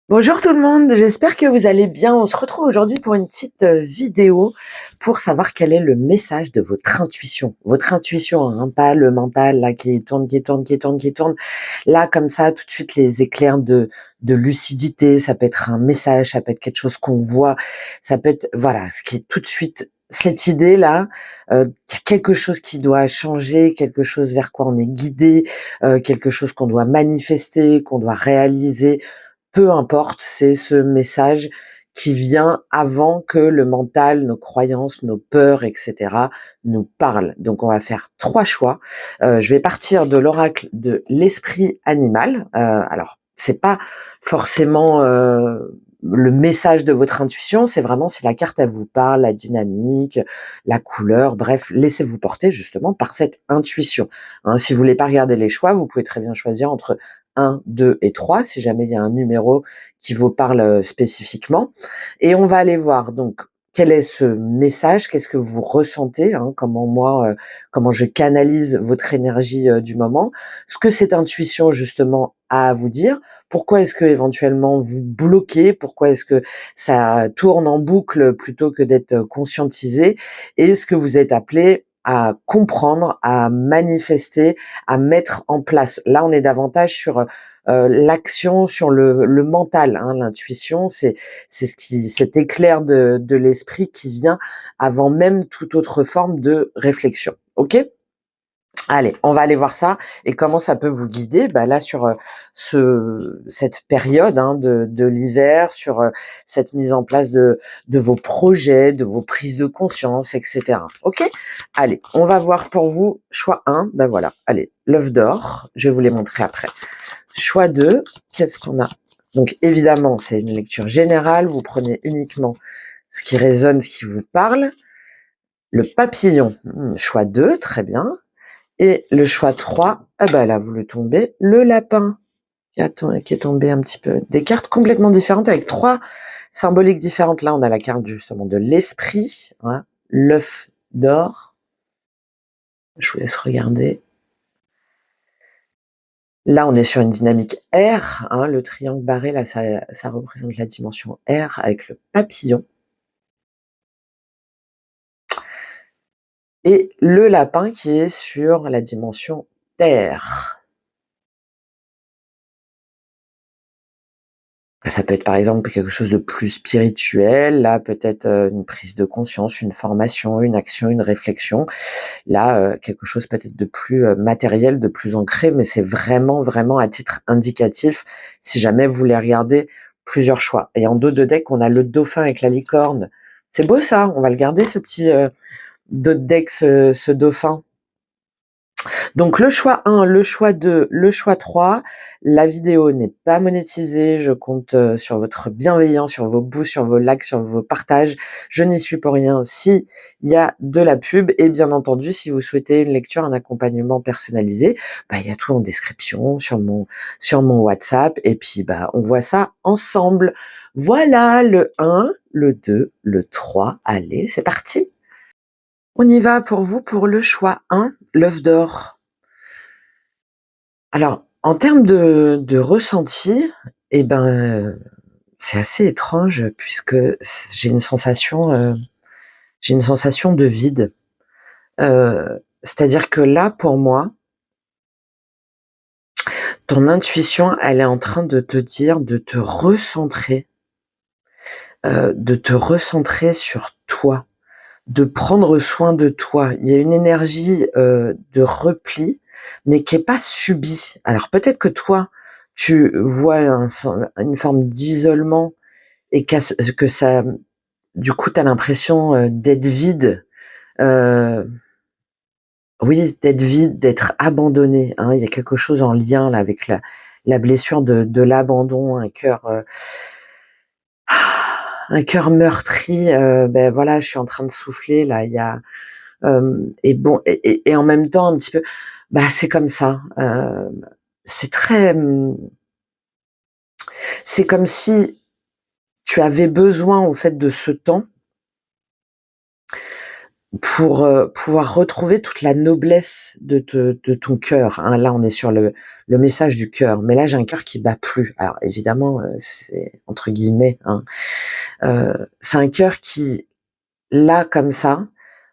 Bonjour tout le monde, j'espère que vous allez bien. On se retrouve aujourd'hui pour une petite vidéo pour savoir quel est le message de votre intuition. Votre intuition, hein, pas le mental là qui tourne, qui tourne, qui tourne, qui tourne. Là, comme ça, tout de suite les éclairs de lucidité. Ça peut être un message, ça peut être quelque chose qu'on voit, ça peut être voilà, ce qui est tout de suite cette idée là. Il y a quelque chose qui doit changer, quelque chose vers quoi on est guidé, quelque chose qu'on doit manifester, qu'on doit réaliser, peu importe, c'est ce message qui vient avant que le mental, nos croyances, nos peurs, etc., nous parlent. Donc, on va faire 3 choix. Je vais partir de l'oracle de l'esprit animal. Alors, c'est pas forcément le message de votre intuition, c'est vraiment si la carte elle vous parle, la dynamique, la couleur, bref, laissez-vous porter justement par cette intuition. Hein, si vous voulez pas regarder les choix, vous pouvez très bien choisir entre 1, 2 et 3, si jamais il y a un numéro qui vous parle spécifiquement. Et on va aller voir donc quel est ce message, qu'est-ce que vous ressentez, hein, comment je canalise votre énergie du moment, ce que cette intuition justement a à vous dire, pourquoi est-ce que éventuellement vous bloquez, pourquoi est-ce que ça tourne en boucle plutôt que d'être conscientisé, et ce que vous êtes appelé à comprendre, à manifester, à mettre en place. Là, on est davantage sur l'action, sur le mental. Hein. L'intuition, c'est cet éclair de l'esprit qui vient avant même toute autre forme de réflexion. Ok? Allez, on va aller voir ça et comment ça peut vous guider. Bah là sur cette période hein, de l'hiver, sur cette mise en place de vos projets, de vos prises de conscience, etc. Ok. Allez, on va voir pour vous choix 1. Ben voilà. Allez, l'œuf d'or. Je vais vous les montrer après. Choix 2. Qu'est-ce qu'on a? Donc évidemment, c'est une lecture générale. Vous prenez uniquement ce qui résonne, ce qui vous parle. Le papillon. Choix 2. Très bien. Et le choix 3, ah bah là, vous le tombez, le lapin, qui est tombé un petit peu. Des cartes complètement différentes, avec 3 symboliques différentes. Là, on a la carte justement de l'esprit, hein, l'œuf d'or. Je vous laisse regarder. Là, on est sur une dynamique R, hein, le triangle barré, là, ça représente la dimension R avec le papillon. Et le lapin qui est sur la dimension Terre. Ça peut être par exemple quelque chose de plus spirituel, là peut-être une prise de conscience, une formation, une action, une réflexion. Là, quelque chose peut-être de plus matériel, de plus ancré, mais c'est vraiment, vraiment à titre indicatif, si jamais vous voulez regarder plusieurs choix. Et en dos de deck, on a le dauphin avec la licorne. C'est beau ça, on va le garder ce petit dos de deck, ce dauphin. Donc le choix 1, le choix 2, le choix 3, la vidéo n'est pas monétisée, je compte sur votre bienveillance, sur vos boosts, sur vos likes, sur vos partages. Je n'y suis pour rien si il y a de la pub et bien entendu si vous souhaitez une lecture, un accompagnement personnalisé, bah il y a tout en description sur mon WhatsApp et puis bah on voit ça ensemble. Voilà le 1, le 2, le 3. Allez, c'est parti. On y va pour vous pour le choix 1, l'œuf d'or. Alors, en termes de ressenti, eh ben, c'est assez étrange puisque j'ai une sensation, de vide. C'est-à-dire que là, pour moi, ton intuition, elle est en train de te dire de te recentrer sur toi, de prendre soin de toi. Il y a une énergie de repli, mais qui est pas subie. Alors peut-être que toi, tu vois une forme d'isolement et que ça, du coup, tu as l'impression d'être vide. Euh, oui, d'être vide, d'être abandonné. Hein. Il y a quelque chose en lien là avec la blessure de l'abandon, un cœur meurtri. Ben voilà, je suis en train de souffler là. Il y a et bon et en même temps un petit peu, bah c'est comme ça. C'est très, c'est comme si tu avais besoin en fait de ce temps pour pouvoir retrouver toute la noblesse de ton cœur. Hein. Là, on est sur le message du cœur, mais là, j'ai un cœur qui bat plus. Alors, évidemment, c'est entre guillemets. Hein. C'est un cœur qui, là, comme ça,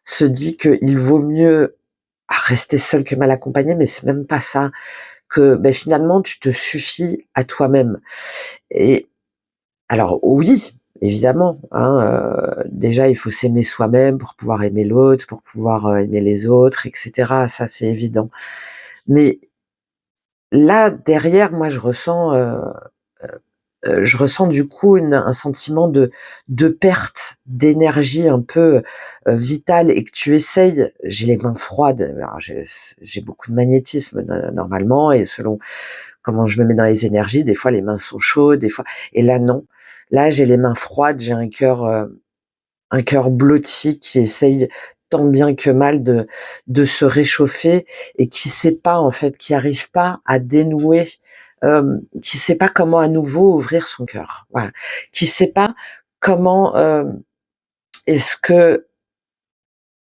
se dit qu'il vaut mieux rester seul que mal accompagné, mais c'est même pas ça. Que ben, finalement, tu te suffis à toi-même. Et alors, oui, évidemment, hein, déjà, il faut s'aimer soi-même pour pouvoir aimer l'autre, pour pouvoir aimer les autres, etc. Ça, c'est évident. Mais là, derrière, moi, je ressens du coup un sentiment de perte d'énergie un peu vitale et que tu essayes. J'ai les mains froides. Alors, j'ai beaucoup de magnétisme normalement et selon comment je me mets dans les énergies, des fois les mains sont chaudes, des fois. Et là non. Là j'ai les mains froides. J'ai un cœur blotti qui essaye tant bien que mal de se réchauffer et qui sait pas en fait, qui arrive pas à dénouer, qui sait pas comment à nouveau ouvrir son cœur. Voilà, qui sait pas comment est-ce que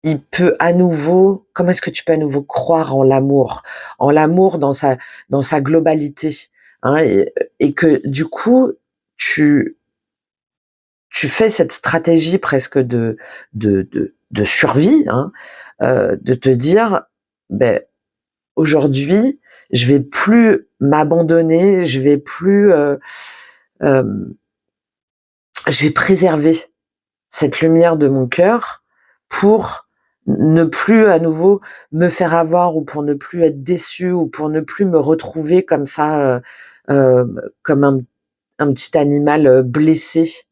il peut à nouveau, comment est-ce que tu peux à nouveau croire en l'amour dans sa globalité, hein, et que du coup tu tu fais cette stratégie presque de survie, hein, de te dire, ben aujourd'hui, je vais plus m'abandonner, euh, je vais préserver cette lumière de mon cœur pour ne plus à nouveau me faire avoir ou pour ne plus être déçu ou pour ne plus me retrouver comme ça, comme un petit animal blessé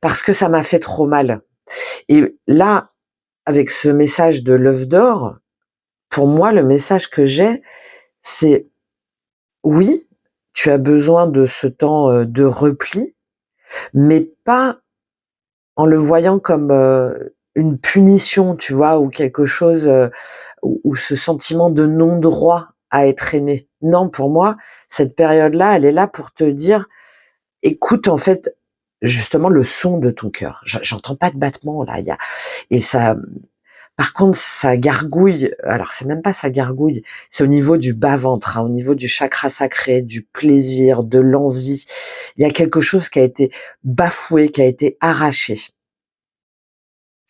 parce que ça m'a fait trop mal. Et là, avec ce message de l'œuf d'or, pour moi, le message que j'ai, c'est oui, tu as besoin de ce temps de repli, mais pas en le voyant comme une punition, tu vois, ou quelque chose, ou ce sentiment de non-droit à être aimé. Non, pour moi, cette période-là, elle est là pour te dire, écoute, en fait, justement, le son de ton cœur. J'entends pas de battement, là, et ça, par contre, ça gargouille, alors c'est même pas ça gargouille, c'est au niveau du bas-ventre, hein, au niveau du chakra sacré, du plaisir, de l'envie. Il y a quelque chose qui a été bafoué, qui a été arraché.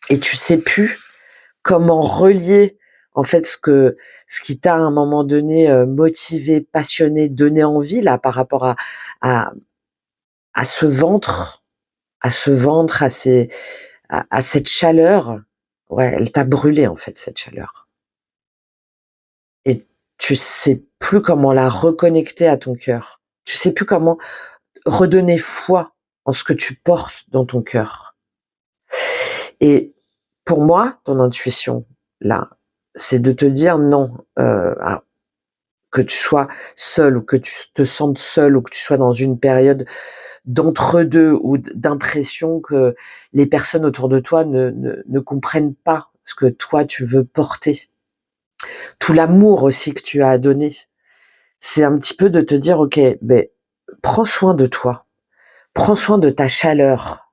Et tu sais plus comment relier en fait ce qui t'a à un moment donné motivé, passionné, donné envie là par rapport à à ce ventre, à ce ventre, à cette chaleur. Ouais, elle t'a brûlé en fait cette chaleur. Et tu sais plus comment la reconnecter à ton cœur. Tu sais plus comment redonner foi en ce que tu portes dans ton cœur. Et pour moi, ton intuition, là, c'est de te dire non, que tu sois seul ou que tu te sentes seul ou que tu sois dans une période d'entre-deux ou d'impression que les personnes autour de toi ne comprennent pas ce que toi tu veux porter. Tout l'amour aussi que tu as à donner. C'est un petit peu de te dire, ok, ben, prends soin de toi. Prends soin de ta chaleur,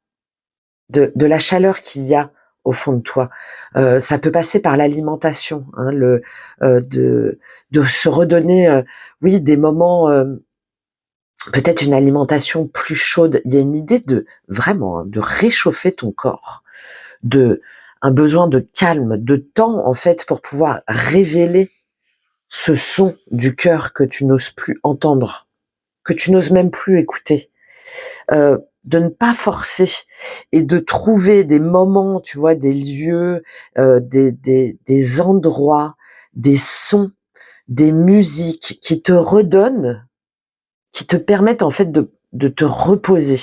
de la chaleur qu'il y a au fond de toi. Ça peut passer par l'alimentation, hein, de se redonner, oui, des moments, peut-être une alimentation plus chaude. Il y a une idée de vraiment hein, de réchauffer ton corps, de un besoin de calme, de temps en fait pour pouvoir révéler ce son du cœur que tu n'oses plus entendre, que tu n'oses même plus écouter. De ne pas forcer et de trouver des moments, tu vois, des lieux, des endroits, des sons, des musiques qui te redonnent, qui te permettent en fait de te reposer.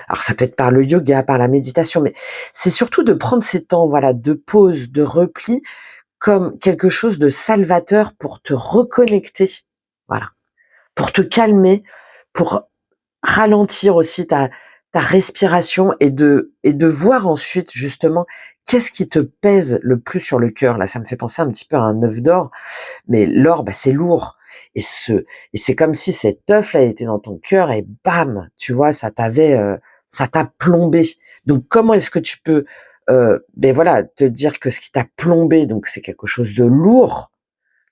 Alors ça peut être par le yoga, par la méditation, mais c'est surtout de prendre ces temps, voilà, de pause, de repli, comme quelque chose de salvateur pour te reconnecter, voilà, pour te calmer, pour ralentir aussi ta respiration et de voir ensuite justement qu'est-ce qui te pèse le plus sur le cœur. Là, ça me fait penser un petit peu à un œuf d'or, mais l'or, bah, c'est lourd. Et c'est comme si cet œuf là était dans ton cœur et bam, tu vois, ça t'a plombé. Donc comment est-ce que tu peux ben voilà, te dire que ce qui t'a plombé, donc c'est quelque chose de lourd,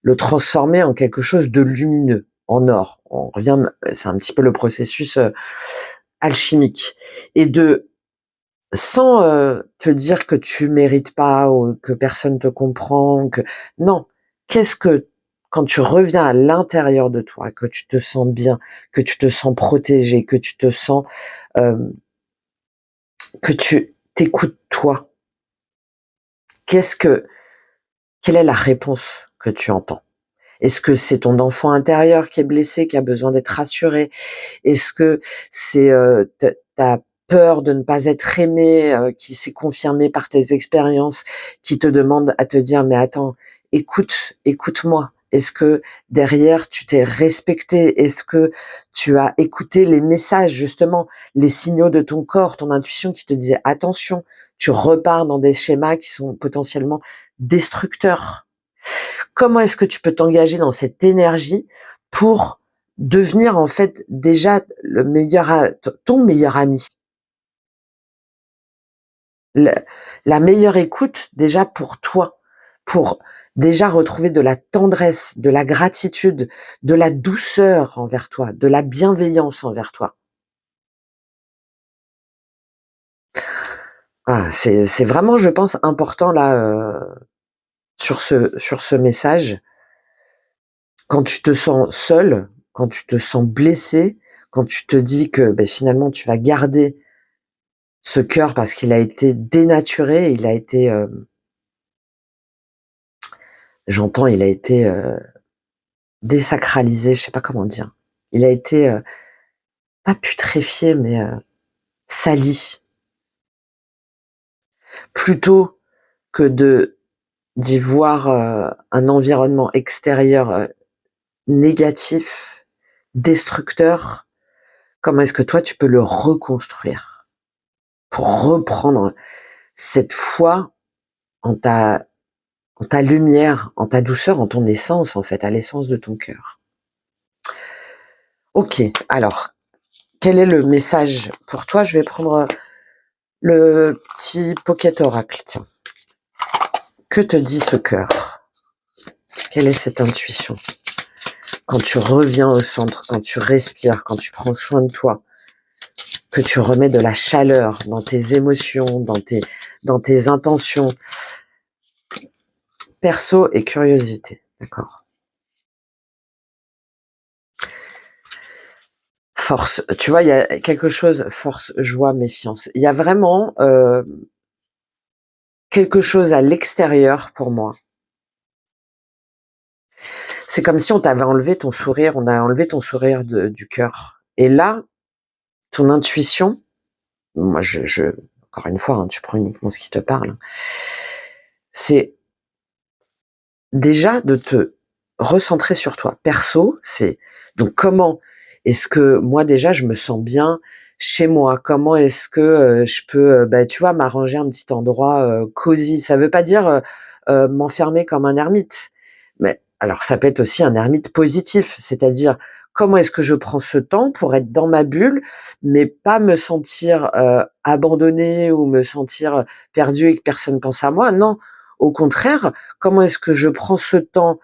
le transformer en quelque chose de lumineux, en or. On revient, c'est un petit peu le processus alchimique. Et sans te dire que tu mérites pas ou que personne te comprend, non, qu'est-ce que quand tu reviens à l'intérieur de toi, que tu te sens bien, que tu te sens protégé, que tu te sens euh, que tu t'écoutes toi, qu'est-ce que quelle est la réponse que tu entends? Est-ce que c'est ton enfant intérieur qui est blessé, qui a besoin d'être rassuré? Est-ce que c'est ta peur de ne pas être aimé, qui s'est confirmée par tes expériences, qui te demande à te dire mais attends, écoute-moi. Est-ce que derrière tu t'es respecté? Est-ce que tu as écouté les messages justement, les signaux de ton corps, ton intuition qui te disait attention, tu repars dans des schémas qui sont potentiellement destructeurs. Comment est-ce que tu peux t'engager dans cette énergie pour devenir en fait déjà le meilleur, ton meilleur ami, le- la meilleure écoute déjà pour toi, pour déjà retrouver de la tendresse, de la gratitude, de la douceur envers toi, de la bienveillance envers toi. Ah, c'est vraiment, je pense, important là sur ce message. Quand tu te sens seul, quand tu te sens blessé, quand tu te dis que ben, finalement tu vas garder ce cœur parce qu'il a été dénaturé, il a été, j'entends, il a été désacralisé, je sais pas comment dire. Il a été pas putréfié, mais sali. Plutôt que de d'y voir un environnement extérieur négatif, destructeur, comment est-ce que toi tu peux le reconstruire pour reprendre cette foi en ta lumière, en ta douceur, en ton essence en fait, à l'essence de ton cœur. Ok, alors, quel est le message pour toi? Je vais prendre le petit Pocket Oracle, tiens. Que te dit ce cœur? Quelle est cette intuition? Quand tu reviens au centre, quand tu respires, quand tu prends soin de toi, que tu remets de la chaleur dans tes émotions, dans tes intentions, perso et curiosité, d'accord? Force, tu vois, il y a quelque chose, force, joie, méfiance. Il y a vraiment quelque chose à l'extérieur pour moi. C'est comme si on t'avait enlevé ton sourire, on a enlevé ton sourire du cœur. Et là, ton intuition, moi encore une fois, hein, tu prends uniquement ce qui te parle, c'est déjà de te recentrer sur toi. Perso, c'est donc comment est-ce que moi déjà je me sens bien chez moi? Comment est-ce que je peux, bah, tu vois, m'arranger un petit endroit cosy? Ça veut pas dire m'enfermer comme un ermite, mais alors ça peut être aussi un ermite positif, c'est-à-dire comment est-ce que je prends ce temps pour être dans ma bulle, mais pas me sentir abandonnée ou me sentir perdue et que personne pense à moi. Non, au contraire, comment est-ce que je prends ce temps,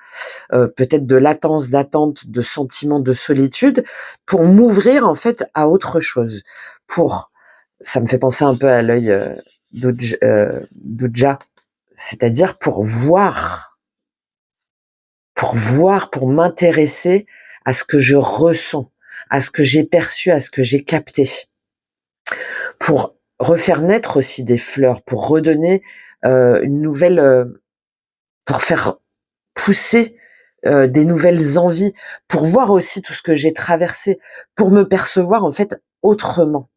peut-être de latence, d'attente, de sentiment de solitude, pour m'ouvrir en fait à autre chose. Ça me fait penser un peu à l'œil d'Ujja, c'est-à-dire pour m'intéresser à ce que je ressens, à ce que j'ai perçu, à ce que j'ai capté, pour refaire naître aussi des fleurs, pour redonner une nouvelle, pour faire pousser des nouvelles envies, pour voir aussi tout ce que j'ai traversé, pour me percevoir en fait autrement,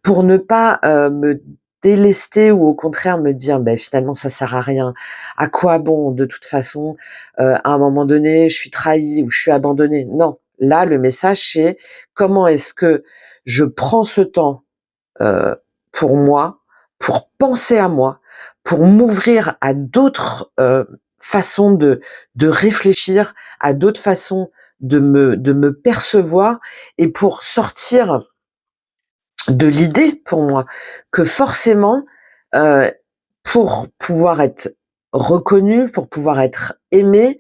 pour ne pas me délester ou au contraire me dire ben finalement ça sert à rien, à quoi bon de toute façon, à un moment donné je suis trahi ou je suis abandonné. Non, là le message c'est comment est-ce que je prends ce temps pour moi, pour penser à moi, pour m'ouvrir à d'autres façons de réfléchir, à d'autres façons de me percevoir et pour sortir de l'idée pour moi que forcément pour pouvoir être reconnu, pour pouvoir être aimé,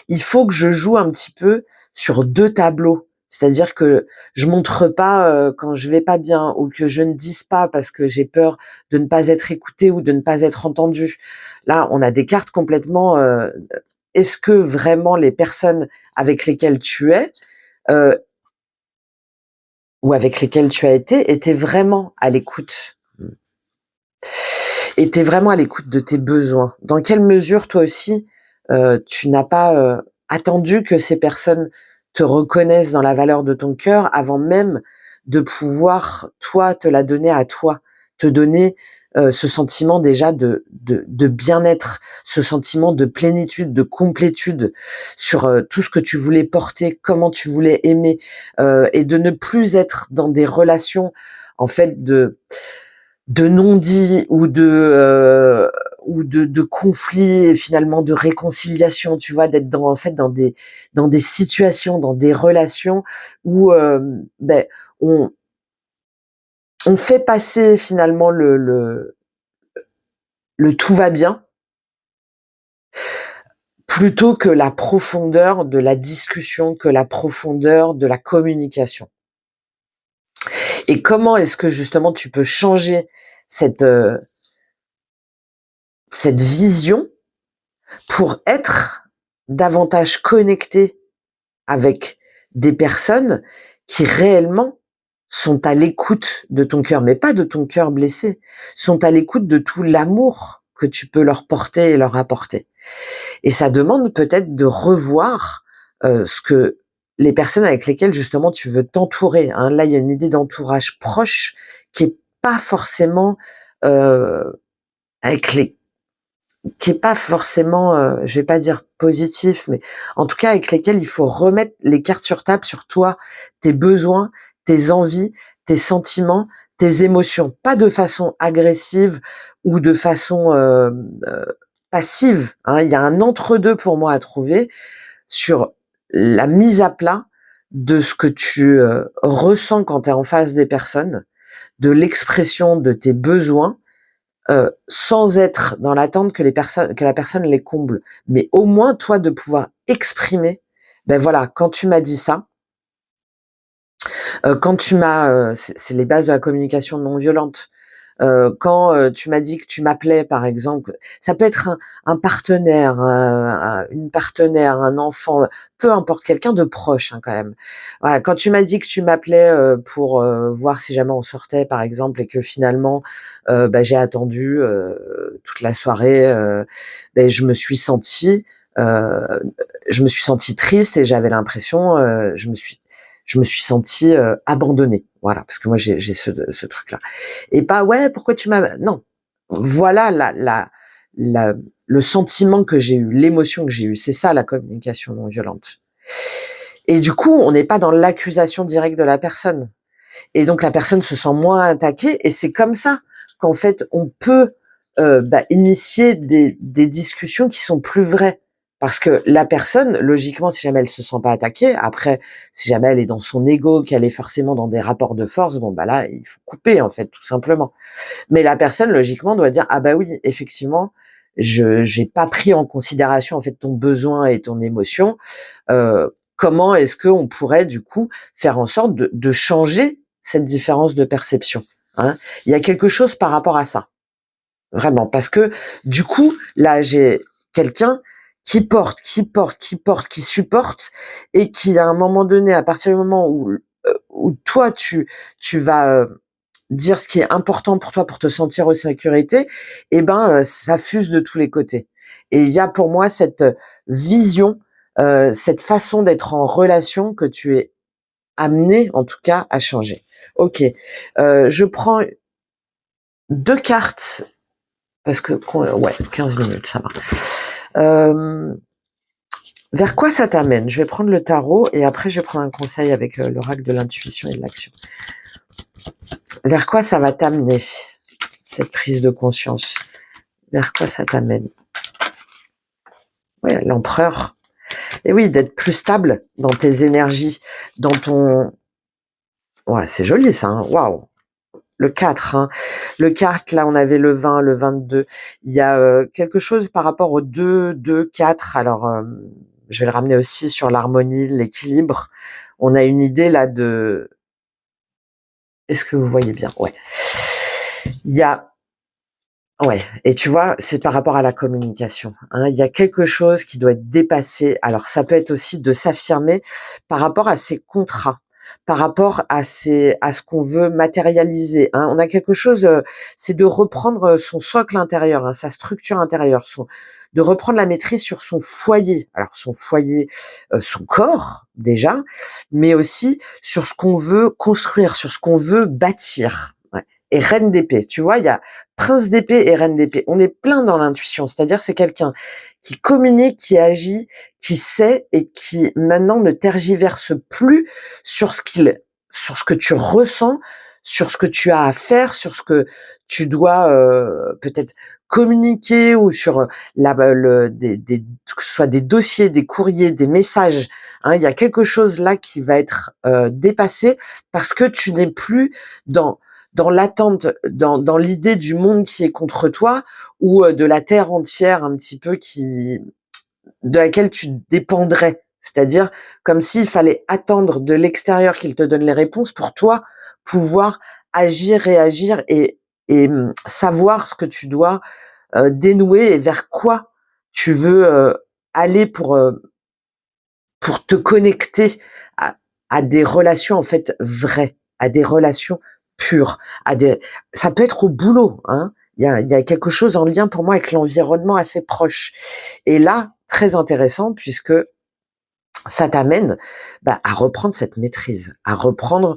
il faut que je joue un petit peu sur 2 tableaux. C'est-à-dire que je montre pas, quand je vais pas bien ou que je ne dise pas parce que j'ai peur de ne pas être écoutée ou de ne pas être entendue. Là, on a des cartes complètement, est-ce que vraiment les personnes avec lesquelles tu es, heu, ou avec lesquelles tu as été, étaient vraiment à l'écoute? Et tu vraiment à l'écoute de tes besoins. Dans quelle mesure, toi aussi, tu n'as pas, attendu que ces personnes te reconnaissent dans la valeur de ton cœur avant même de pouvoir, toi, te la donner à toi? Te donner, ce sentiment déjà de bien-être, ce sentiment de plénitude, de complétude sur, tout ce que tu voulais porter, comment tu voulais aimer, et de ne plus être dans des relations, en fait, de non-dits ou de conflits et finalement de réconciliation, tu vois? D'être dans en fait dans des situations, dans des relations où, beh, on on fait passer finalement le tout va bien, plutôt que la profondeur de la discussion, que la profondeur de la communication. Et comment est-ce que justement tu peux changer cette, cette vision pour être davantage connecté avec des personnes qui réellement sont à l'écoute de ton cœur, mais pas de ton cœur blessé, sont à l'écoute de tout l'amour que tu peux leur porter et leur apporter. Et ça demande peut-être de revoir ce que les personnes avec lesquelles justement tu veux t'entourer, hein. Là, il y a une idée d'entourage proche qui est pas forcément avec les qui est pas forcément, je vais pas dire positif, mais en tout cas avec lesquels il faut remettre les cartes sur table sur toi, tes besoins, tes envies, tes sentiments, tes émotions. Pas de façon agressive ou de façon, passive, hein. Il y a un entre-deux pour moi à trouver sur la mise à plat de ce que tu, ressens quand tu es en face des personnes, de l'expression de tes besoins, sans être dans l'attente que la personne les comble. Mais au moins, toi, de pouvoir exprimer, ben voilà, quand tu m'as dit ça, quand tu m'as, c'est les bases de la communication non violente. Quand, tu m'as dit que tu m'appelais, par exemple, ça peut être un partenaire, une partenaire, un enfant, peu importe, quelqu'un de proche, hein, quand même. Voilà, quand tu m'as dit que tu m'appelais, pour, voir si jamais on sortait, par exemple, et que finalement, bah, j'ai attendu, toute la soirée, beh, heu, je me suis sentie triste et j'avais l'impression, je me suis sentie, abandonnée. Voilà, parce que moi j'ai ce truc-là. Et pas: «Ouais, pourquoi tu m'as» non. Voilà la le sentiment que j'ai eu, l'émotion que j'ai eue. C'est ça la communication non violente. Et du coup, on n'est pas dans l'accusation directe de la personne. Et donc la personne se sent moins attaquée et c'est comme ça qu'en fait on peut, bah, initier des discussions qui sont plus vraies. Parce que la personne, logiquement, si jamais elle se sent pas attaquée, après, si jamais elle est dans son ego, qu'elle est forcément dans des rapports de force, bon, bah, là, il faut couper, en fait, tout simplement. Mais la personne, logiquement, doit dire: «Ah bah, oui, effectivement, je j'ai pas pris en considération, en fait, ton besoin et ton émotion. Comment est-ce qu'on pourrait, du coup, faire en sorte de changer cette différence de perception?» Hein. Il y a quelque chose par rapport à ça, vraiment. Parce que, du coup, là, j'ai quelqu'un qui porte, qui porte, qui porte, qui supporte et qui, à un moment donné, à partir du moment où toi, tu vas, dire ce qui est important pour toi pour te sentir en sécurité, et ben, ça fuse de tous les côtés. Et il y a pour moi cette, vision, cette façon d'être en relation que tu es amené, en tout cas, à changer. OK, je prends 2 cartes parce que ouais, 15 minutes, ça va. Vers quoi ça t'amène? Je vais prendre le tarot et après je vais prendre un conseil avec, l'oracle de l'intuition et de l'action. Vers quoi ça va t'amener, cette prise de conscience? Vers quoi ça t'amène? Ouais, l'empereur. Et oui, d'être plus stable dans tes énergies, dans ton... Ouais, c'est joli ça, hein. Waouh. le 4, hein. Le 4, là, on avait le 20, le 22. Il y a quelque chose par rapport au 2, 2, 4. Alors, je vais le ramener aussi sur l'harmonie, l'équilibre. On a une idée là de... Est-ce que vous voyez bien? Ouais. Il y a... Ouais, et tu vois, c'est par rapport à la communication, hein. Il y a quelque chose qui doit être dépassé. Alors, ça peut être aussi de s'affirmer par rapport à ses contrats, par rapport à ce qu'on veut matérialiser, hein. On a quelque chose, c'est de reprendre son socle intérieur, hein, sa structure intérieure, de reprendre la maîtrise sur son foyer. Alors, son foyer, son corps, déjà, mais aussi sur ce qu'on veut construire, sur ce qu'on veut bâtir. Ouais. Et reine d'épée, tu vois, il y a prince d'épée et reine d'épée. On est plein dans l'intuition, c'est-à-dire c'est quelqu'un qui communique, qui agit, qui sait et qui maintenant ne tergiverse plus sur sur ce que tu ressens, sur ce que tu as à faire, sur ce que tu dois peut-être communiquer ou sur que ce soit des dossiers, des courriers, des messages. Hein, il y a quelque chose là qui va être dépassé parce que tu n'es plus dans l'attente, dans l'idée du monde qui est contre toi ou de la terre entière un petit peu de laquelle tu dépendrais. C'est-à-dire comme s'il fallait attendre de l'extérieur qu'il te donne les réponses pour toi pouvoir agir, réagir et savoir ce que tu dois dénouer et vers quoi tu veux aller pour te connecter à, à des relations en fait vraies, à des relations pures, ça peut être au boulot, hein. Il y a quelque chose en lien pour moi avec l'environnement assez proche. Et là, très intéressant puisque ça t'amène à reprendre cette maîtrise, à reprendre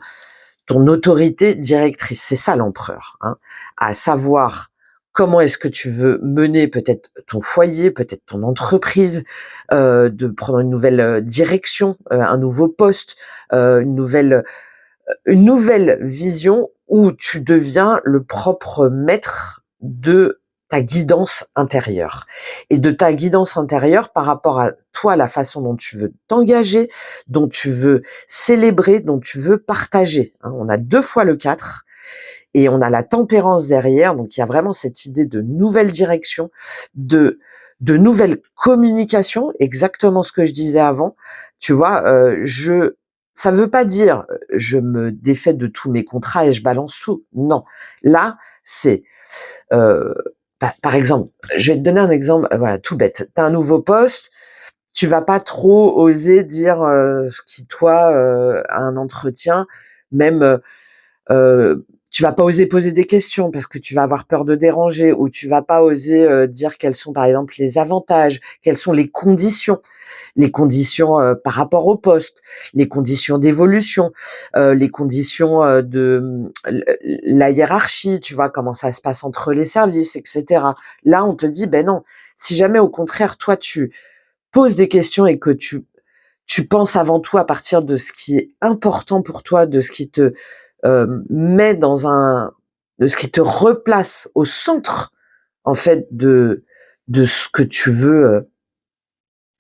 ton autorité directrice. C'est ça l'empereur, hein, à savoir comment est-ce que tu veux mener peut-être ton foyer, peut-être ton entreprise, de prendre une nouvelle direction, un nouveau poste, une nouvelle vision où tu deviens le propre maître de ta guidance intérieure et de ta guidance intérieure par rapport à toi, la façon dont tu veux t'engager, dont tu veux célébrer, dont tu veux partager, hein. On a 2 fois le 4 et on a la tempérance derrière, donc il y a vraiment cette idée de nouvelle direction, de nouvelles communications, exactement ce que je disais avant. Tu vois, ça veut pas dire je me défais de tous mes contrats et je balance tout. Non, là c'est euh, par exemple, je vais te donner un exemple, voilà, tout bête. T'as un nouveau poste, tu vas pas trop oser dire ce qui toi à un entretien, même tu vas pas oser poser des questions parce que tu vas avoir peur de déranger ou tu vas pas oser dire quels sont par exemple les avantages, quelles sont les conditions par rapport au poste, les conditions d'évolution, les conditions la hiérarchie, tu vois comment ça se passe entre les services, etc. Là, on te dit ben non. Si jamais au contraire toi tu poses des questions et que tu penses avant tout à partir de ce qui est important pour toi, de ce qui te met de ce qui te replace au centre en fait de ce que tu veux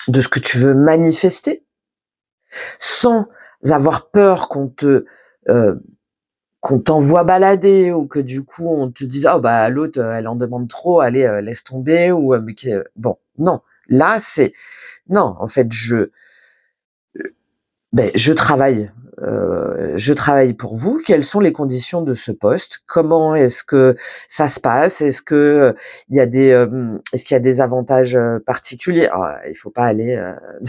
de ce que tu veux manifester, sans avoir peur euh, qu'on t'envoie balader ou que du coup on te dise oh bah l'autre elle en demande trop, allez laisse tomber ou bon non là c'est non en fait je travaille pour vous. Quelles sont les conditions de ce poste? Comment est-ce que ça se passe? Est-ce que est-ce qu'il y a des avantages particuliers? Alors, il faut pas aller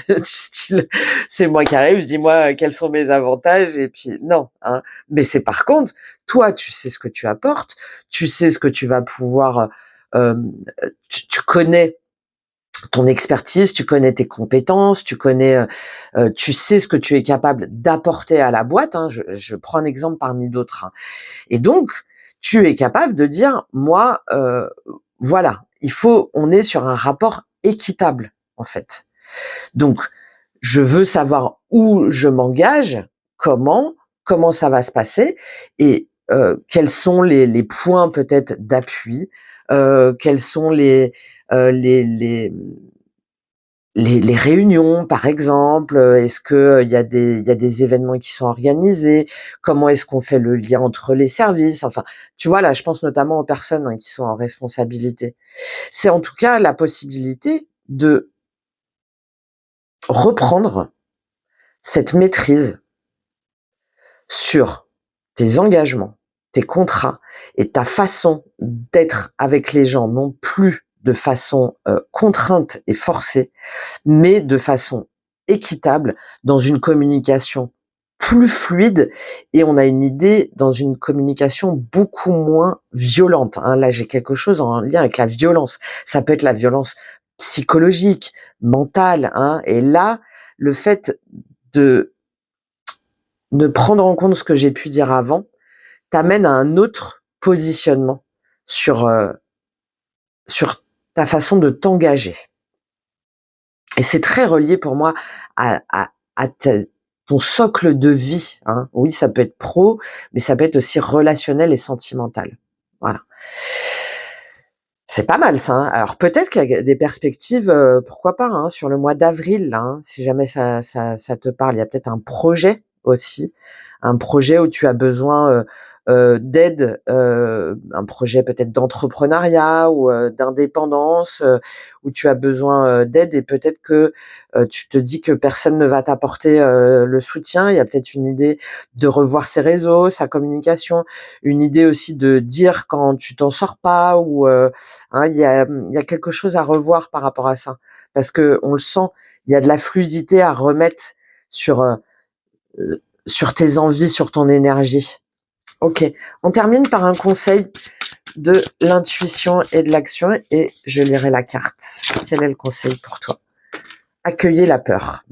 du style, c'est moi qui arrive, dis-moi quels sont mes avantages et puis non, hein. Mais c'est par contre, toi, tu sais ce que tu apportes, tu sais ce que tu vas pouvoir, euh, tu connais ton expertise, tu connais tes compétences, tu sais ce que tu es capable d'apporter à la boîte, hein. Je prends un exemple parmi d'autres, hein. Et donc, tu es capable de dire, moi, voilà, on est sur un rapport équitable, en fait. Donc, je veux savoir où je m'engage, comment ça va se passer, et quels sont les points peut-être d'appui, quels sont les les réunions, par exemple, est-ce que il y a des événements qui sont organisés? Comment est-ce qu'on fait le lien entre les services? Enfin, tu vois, là, je pense notamment aux personnes, hein, qui sont en responsabilité. C'est en tout cas la possibilité de reprendre cette maîtrise sur tes engagements, tes contrats et ta façon d'être avec les gens, non plus de façon, contrainte et forcée, mais de façon équitable, dans une communication plus fluide, et on a une idée dans une communication beaucoup moins violente, hein. Là, j'ai quelque chose en lien avec la violence. Ça peut être la violence psychologique, mentale, hein, et là, le fait de prendre en compte ce que j'ai pu dire avant, t'amène à un autre positionnement sur, sur ta façon de t'engager. Et c'est très relié pour moi à ton socle de vie, hein. Oui, ça peut être pro, mais ça peut être aussi relationnel et sentimental. Voilà. C'est pas mal ça, hein. Alors peut-être qu'il y a des perspectives, pourquoi pas, hein, sur le mois d'avril, là, hein, si jamais ça te parle. Il y a peut-être un projet aussi, un projet où tu as besoin, d'aide, un projet peut-être d'entrepreneuriat ou, d'indépendance, où tu as besoin, d'aide, et peut-être que, tu te dis que personne ne va t'apporter, le soutien. Il y a peut-être une idée de revoir ses réseaux, sa communication, une idée aussi de dire quand tu t'en sors pas, ou, hein, il y a quelque chose à revoir par rapport à ça. Parce que on le sent, il y a de la fluidité à remettre sur, sur tes envies, sur ton énergie. OK. On termine par un conseil de l'intuition et de l'action, et je lirai la carte. Quel est le conseil pour toi? Accueillez la peur.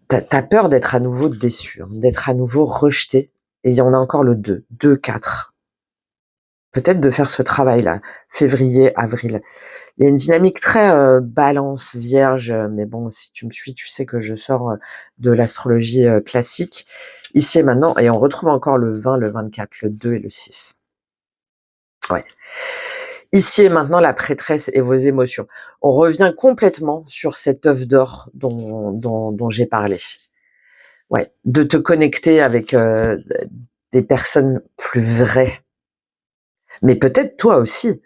T'as peur d'être à nouveau déçu, hein, d'être à nouveau rejeté, et il y en a encore le 2, 2, 4. Peut-être de faire ce travail-là, février, avril. Il y a une dynamique très, balance, vierge, mais bon, si tu me suis, tu sais que je sors, de l'astrologie, classique. Ici et maintenant, et on retrouve encore le 20, le 24, le 2 et le 6. Ouais. Ici et maintenant, la prêtresse et vos émotions. On revient complètement sur cet œuf d'or dont j'ai parlé. Ouais, de te connecter avec, des personnes plus vraies. Mais peut-être toi aussi,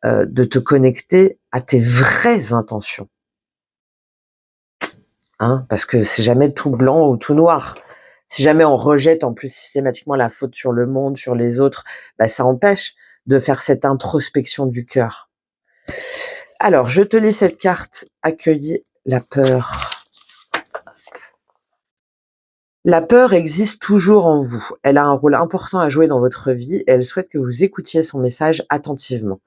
de te connecter à tes vraies intentions. Hein, parce que c'est jamais tout blanc ou tout noir. Si jamais on rejette en plus systématiquement la faute sur le monde, sur les autres, bah, ça empêche de faire cette introspection du cœur. Alors, je te lis cette carte, accueillir la peur. La peur existe toujours en vous. Elle a un rôle important à jouer dans votre vie, et elle souhaite que vous écoutiez son message attentivement.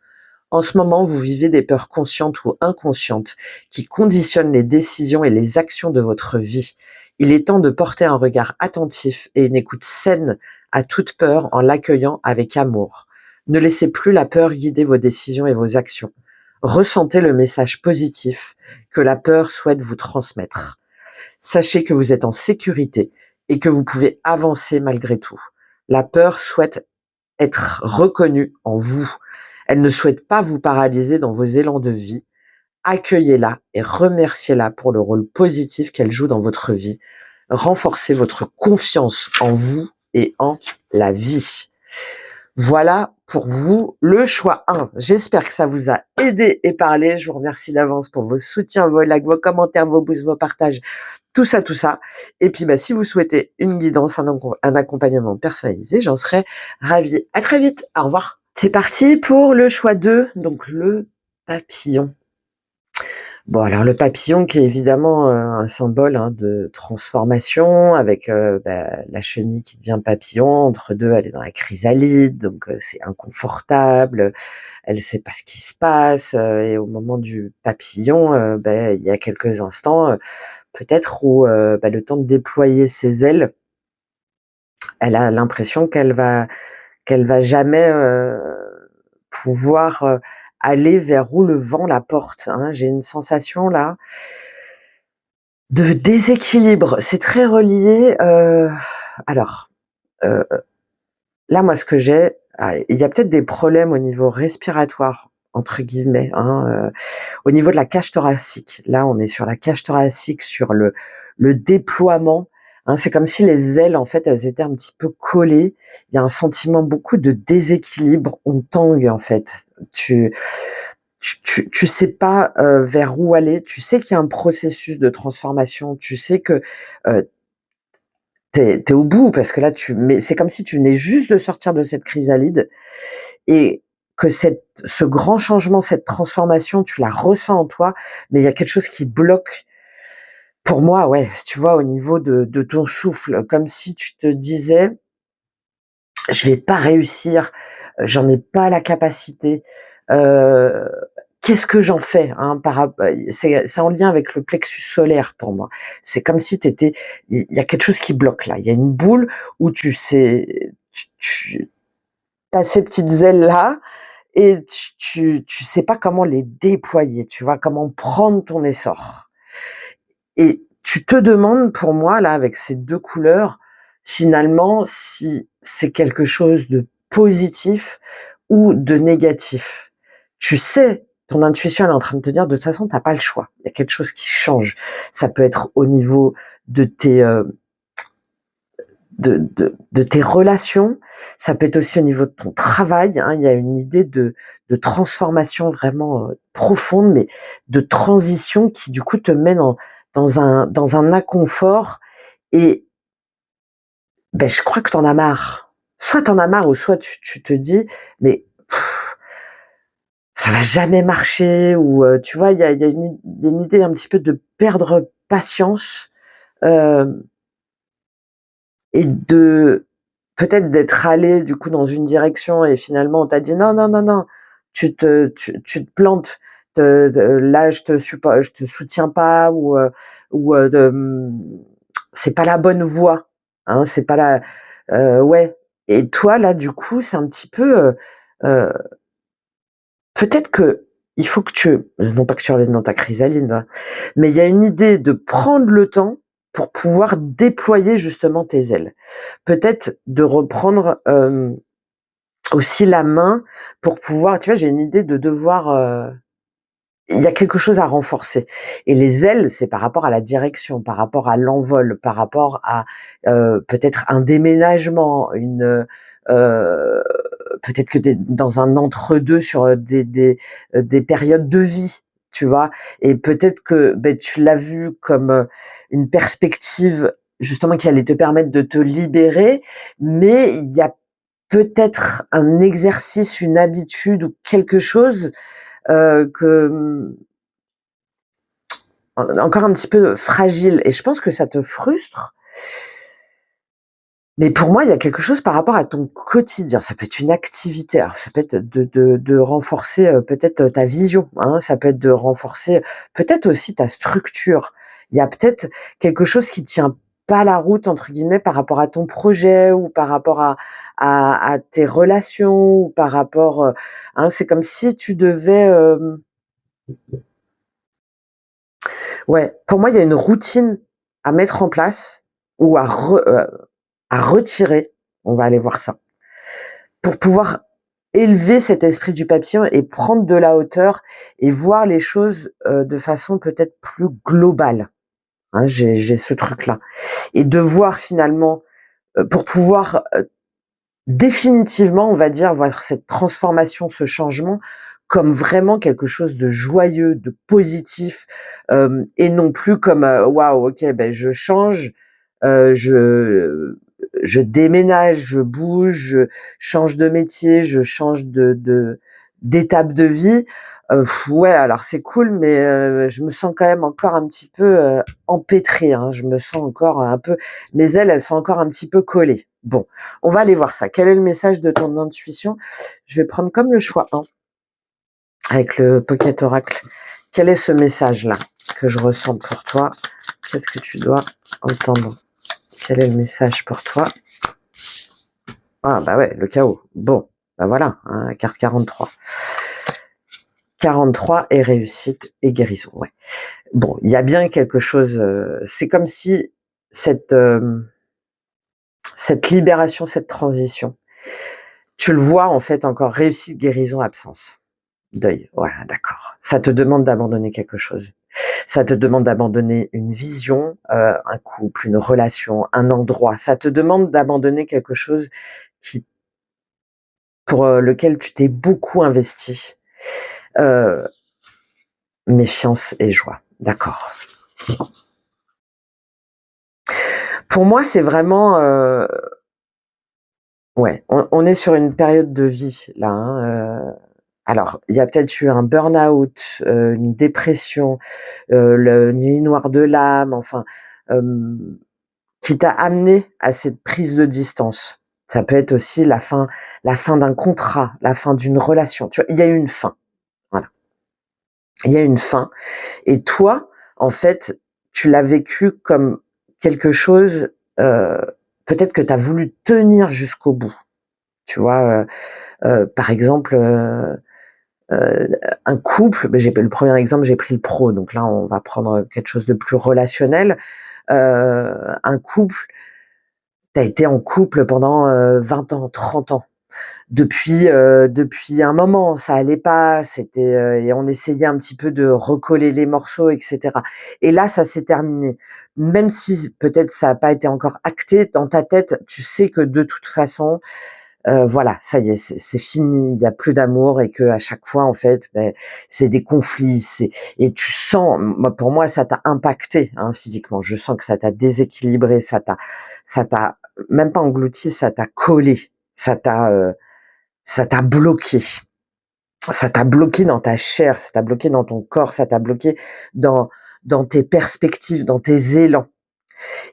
En ce moment, vous vivez des peurs conscientes ou inconscientes qui conditionnent les décisions et les actions de votre vie. Il est temps de porter un regard attentif et une écoute saine à toute peur en l'accueillant avec amour. Ne laissez plus la peur guider vos décisions et vos actions. Ressentez le message positif que la peur souhaite vous transmettre. Sachez que vous êtes en sécurité et que vous pouvez avancer malgré tout. La peur souhaite être reconnue en vous. Elle ne souhaite pas vous paralyser dans vos élans de vie. Accueillez-la et remerciez-la pour le rôle positif qu'elle joue dans votre vie. Renforcez votre confiance en vous et en la vie. Voilà pour vous le choix 1. J'espère que ça vous a aidé et parlé. Je vous remercie d'avance pour vos soutiens, vos likes, vos commentaires, vos boosts, vos partages, tout ça, tout ça. Et puis, si vous souhaitez une guidance, un accompagnement personnalisé, j'en serais ravie. À très vite. Au revoir. C'est parti pour le choix 2, donc le papillon. Bon, alors le papillon qui est évidemment un symbole, hein, de transformation, avec la chenille qui devient papillon. Entre deux, elle est dans la chrysalide, donc c'est inconfortable. Elle sait pas ce qui se passe, et au moment du papillon, il y a quelques instants, peut-être où le temps de déployer ses ailes, elle a l'impression qu'elle va jamais pouvoir aller vers où le vent la porte, hein. J'ai une sensation là de déséquilibre. C'est très relié. Alors, là, moi, ce que j'ai, il y a peut-être des problèmes au niveau respiratoire entre guillemets, hein, au niveau de la cage thoracique. Là, on est sur la cage thoracique, sur le déploiement. Hein, c'est comme si les ailes, en fait, elles étaient un petit peu collées. Il y a un sentiment beaucoup de déséquilibre. On tangue, en fait. Tu sais pas vers où aller. Tu sais qu'il y a un processus de transformation. Tu sais que t'es au bout parce que là, mais c'est comme si tu venais juste de sortir de cette chrysalide et que ce grand changement, cette transformation, tu la ressens en toi, mais il y a quelque chose qui bloque. Pour moi, ouais, tu vois, au niveau de ton souffle, comme si tu te disais, je vais pas réussir, j'en ai pas la capacité. Euh, Qu'est-ce que j'en fais, hein, c'est en lien avec le plexus solaire pour moi. C'est comme si il y a quelque chose qui bloque là. Il y a une boule où tu sais, tu as ces petites ailes là et tu sais pas comment les déployer. Tu vois comment prendre ton essor. Et tu te demandes, pour moi, là, avec ces deux couleurs, finalement, si c'est quelque chose de positif ou de négatif. Tu sais, ton intuition elle est en train de te dire, de toute façon, t'as pas le choix. Il y a quelque chose qui change. Ça peut être au niveau de tes relations, ça peut être aussi au niveau de ton travail. Hein, il y a une idée de transformation vraiment profonde, mais de transition qui du coup te mène dans un inconfort. Et ben, je crois que t'en as marre. Soit t'en as marre, ou soit tu te dis, mais ça va jamais marcher. Ou tu vois, il y a une idée un petit peu de perdre patience. Euh, et de peut-être d'être allé du coup dans une direction et finalement on t'a dit non non non non, tu te plantes, là je te soutiens pas, c'est pas la bonne voie, hein, c'est pas la ouais. Et toi là du coup c'est un petit peu euh, peut-être que il faut que non pas que tu reviennes dans ta chrysalide, hein, mais il y a une idée de prendre le temps pour pouvoir déployer justement tes ailes. Peut-être de reprendre aussi la main pour pouvoir, tu vois, j'ai une idée de devoir, il y a quelque chose à renforcer. Et les ailes, c'est par rapport à la direction, par rapport à l'envol, par rapport à peut-être un déménagement, peut-être que t'es dans un entre-deux sur des périodes de vie, tu vois. Et peut-être que ben, tu l'as vu comme une perspective justement qui allait te permettre de te libérer, mais il y a peut-être un exercice, une habitude ou quelque chose que encore un petit peu fragile. Et je pense que ça te frustre. Mais pour moi, il y a quelque chose par rapport à ton quotidien. Ça peut être une activité. Alors, ça peut être de renforcer peut-être ta vision. Hein, ça peut être de renforcer peut-être aussi ta structure. Il y a peut-être quelque chose qui tient pas la route entre guillemets par rapport à ton projet ou par rapport à tes relations ou par rapport. Hein, c'est comme si tu devais. Ouais, pour moi, il y a une routine à mettre en place ou à retirer. On va aller voir ça pour pouvoir élever cet esprit du papillon et prendre de la hauteur et voir les choses de façon peut-être plus globale. Hein, j'ai ce truc-là. Et de voir finalement, pour pouvoir définitivement, on va dire, voir cette transformation, ce changement, comme vraiment quelque chose de joyeux, de positif, et non plus comme waouh, ok, ben je change, je déménage, je bouge, je change de métier, je change d'étape de vie. Ouais, alors c'est cool, mais je me sens quand même encore un petit peu empêtrée. Hein, je me sens encore un peu, mes ailes, elles sont encore un petit peu collées. Bon, on va aller voir ça. Quel est le message de ton intuition? Je vais prendre comme le choix 1 avec le Pocket Oracle. Quel est ce message-là que je ressens pour toi? Qu'est-ce que tu dois entendre? Quel est le message pour toi? Ah bah ouais, le chaos. Bon, bah voilà, hein, carte 43. 43 et réussite et guérison, ouais. Bon, il y a bien quelque chose, c'est comme si cette libération, cette transition, tu le vois en fait encore réussite, guérison, absence. Deuil, voilà, d'accord. Ça te demande d'abandonner quelque chose. Ça te demande d'abandonner une vision, un couple, une relation, un endroit. Ça te demande d'abandonner quelque chose qui pour, lequel tu t'es beaucoup investi. Heu, Méfiance et joie, d'accord. Pour moi, c'est vraiment, ouais, on est sur une période de vie là, hein, alors il y a peut-être eu un burn-out, une dépression, le nuit noire de l'âme, enfin, hem, qui t'a amené à cette prise de distance. Ça peut être aussi la fin d'un contrat, la fin d'une relation, tu vois? Il y a eu une fin, voilà. Il y a une fin et toi, en fait, tu l'as vécu comme quelque chose, heu, peut-être que tu as voulu tenir jusqu'au bout, tu vois? Par exemple, heu, un couple, j'ai le premier exemple, j'ai pris le pro, donc là, on va prendre quelque chose de plus relationnel. Un couple, tu as été en couple pendant, 20 ans, 30 ans. Depuis un moment, ça allait pas, c'était, et on essayait un petit peu de recoller les morceaux et cetera et là, ça s'est terminé. Même si peut-être ça a pas été encore acté dans ta tête, tu sais que de toute façon, voilà, ça y est, c'est fini, il y a plus d'amour et qu'à chaque fois, en fait, c'est des conflits, et tu sens, moi, pour moi, ça t'a impacté, hein, physiquement. Je sens que ça t'a déséquilibré, ça t'a même pas englouti, ça t'a collé, ça t'a bloqué. Ça t'a bloqué dans ta chair, ça t'a bloqué dans ton corps, ça t'a bloqué dans tes perspectives, dans tes élans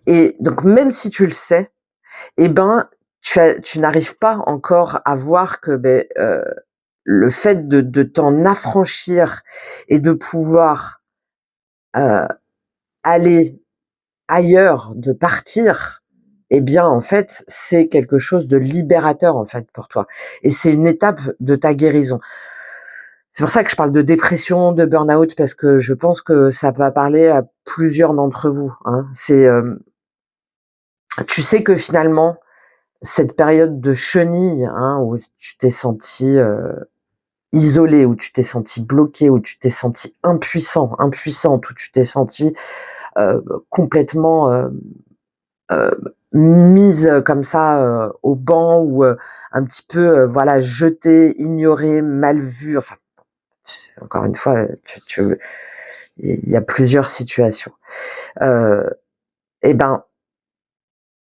et donc même si tu le sais, eh ben, tu n'arrives pas encore à voir que, le fait de t'en affranchir et de pouvoir, heu, aller ailleurs, de partir, eh bien, en fait, c'est quelque chose de libérateur, en fait, pour toi et c'est une étape de ta guérison. C'est pour ça que je parle de dépression, de burn-out parce que je pense que ça va parler à plusieurs d'entre vous, hein. Tu sais que finalement, cette période de chenille, hein, où tu t'es senti isolé, où tu t'es senti bloqué, où tu t'es senti impuissant, impuissante, où tu t'es senti complètement mise comme ça au banc ou un petit peu voilà jetée, ignorée, mal vue. Enfin, encore une fois, il y a plusieurs situations. Euh, et ben,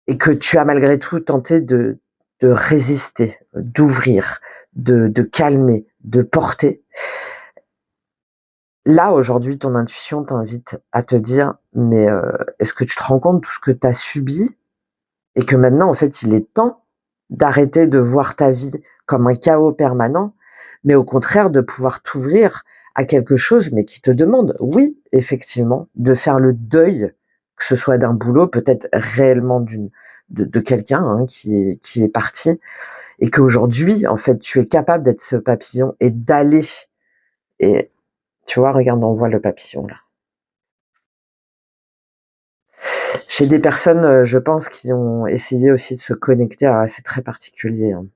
et que tu as malgré tout tenté de résister, d'ouvrir, de calmer, de porter. Là, aujourd'hui, ton intuition t'invite à te dire, mais est-ce que tu te rends compte de tout ce que tu as subi et que maintenant, en fait, il est temps d'arrêter de voir ta vie comme un chaos permanent, mais au contraire de pouvoir t'ouvrir à quelque chose, mais qui te demande, oui, effectivement, de faire le deuil, que ce soit d'un boulot, peut-être réellement de quelqu'un hein, qui est parti, et qu'aujourd'hui, en fait, tu es capable d'être ce papillon et d'aller. Et tu vois, regarde, on voit le papillon là. Chez des personnes, je pense, qui ont essayé aussi de se connecter, alors c'est très particulier, hein.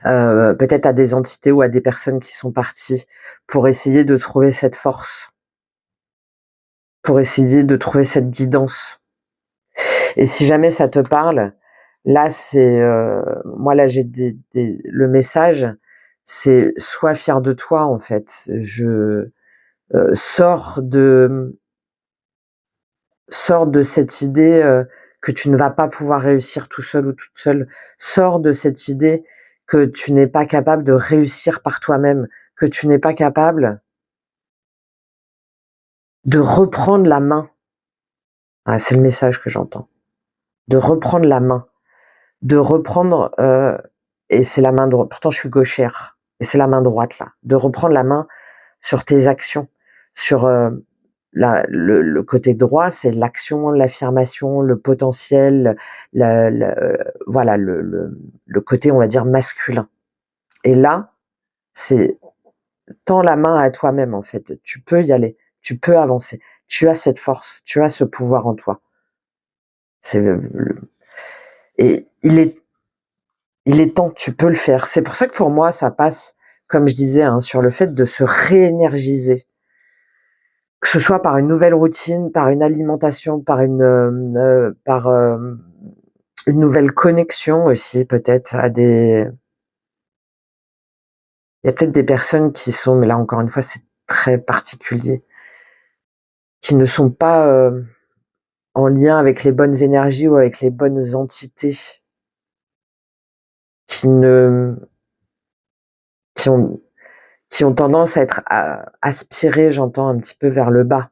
Peut-être à des entités ou à des personnes qui sont parties pour essayer de trouver cette force, pour essayer de trouver cette guidance. Et si jamais ça te parle, là c'est moi là j'ai le message, c'est sois fier de toi en fait. Sors de cette idée que tu ne vas pas pouvoir réussir tout seul ou toute seule. Sors de cette idée que tu n'es pas capable de réussir par toi-même, que tu n'es pas capable de reprendre la main. Ah, c'est le message que j'entends. De reprendre la main. De reprendre, et c'est la main droite. Pourtant, je suis gauchère. Et c'est la main droite, là. De reprendre la main sur tes actions. Sur le côté droit, c'est l'action, l'affirmation, le potentiel, voilà, le côté, on va dire, masculin. Et là, c'est tends la main à toi-même, en fait. Tu peux y aller. Tu peux avancer. Tu as cette force. Tu as ce pouvoir en toi. C'est et il est temps, tu peux le faire. C'est pour ça que pour moi, ça passe comme je disais, hein, sur le fait de se réénergiser. Que ce soit par une nouvelle routine, par une alimentation, par une nouvelle connexion aussi, peut-être à des... Il y a peut-être des personnes qui sont, mais là encore une fois, c'est très particulier, qui ne sont pas en lien avec les bonnes énergies ou avec les bonnes entités, qui ne, qui ont, qui ont tendance à être aspirées, j'entends, un petit peu vers le bas,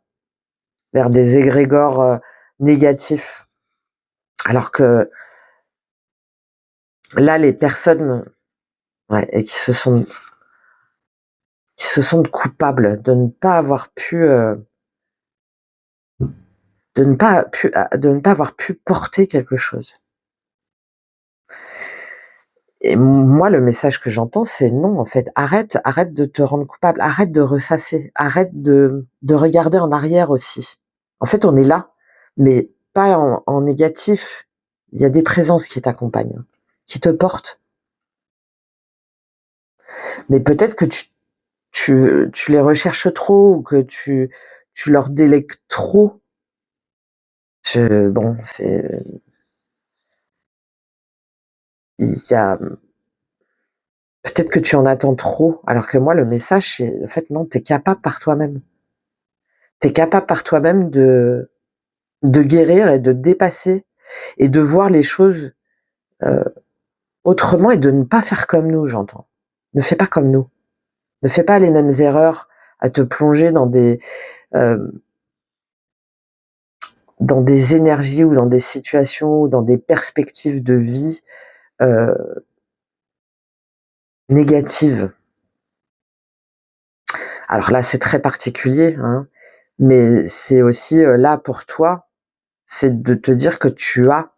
vers des égrégores négatifs. Alors que là, les personnes, ouais, et qui se sentent coupables de ne pas avoir pu, de ne pas avoir pu porter quelque chose. Et moi, le message que j'entends, c'est non, en fait, arrête de te rendre coupable, arrête de ressasser, arrête de regarder en arrière aussi. En fait, on est là, mais pas en négatif. Il y a des présences qui t'accompagnent, qui te portent. Mais peut-être que tu les recherches trop ou que tu leur délègues trop. Bon, il y a, peut-être que tu en attends trop, alors que moi, le message, c'est, en fait, non, t'es capable par toi-même. T'es capable par toi-même de guérir et de dépasser et de voir les choses autrement et de ne pas faire comme nous, j'entends. Ne fais pas comme nous. Ne fais pas les mêmes erreurs à te plonger dans des énergies ou dans des situations ou dans des perspectives de vie négatives. Alors là, c'est très particulier, hein, mais c'est aussi là pour toi, c'est de te dire que tu as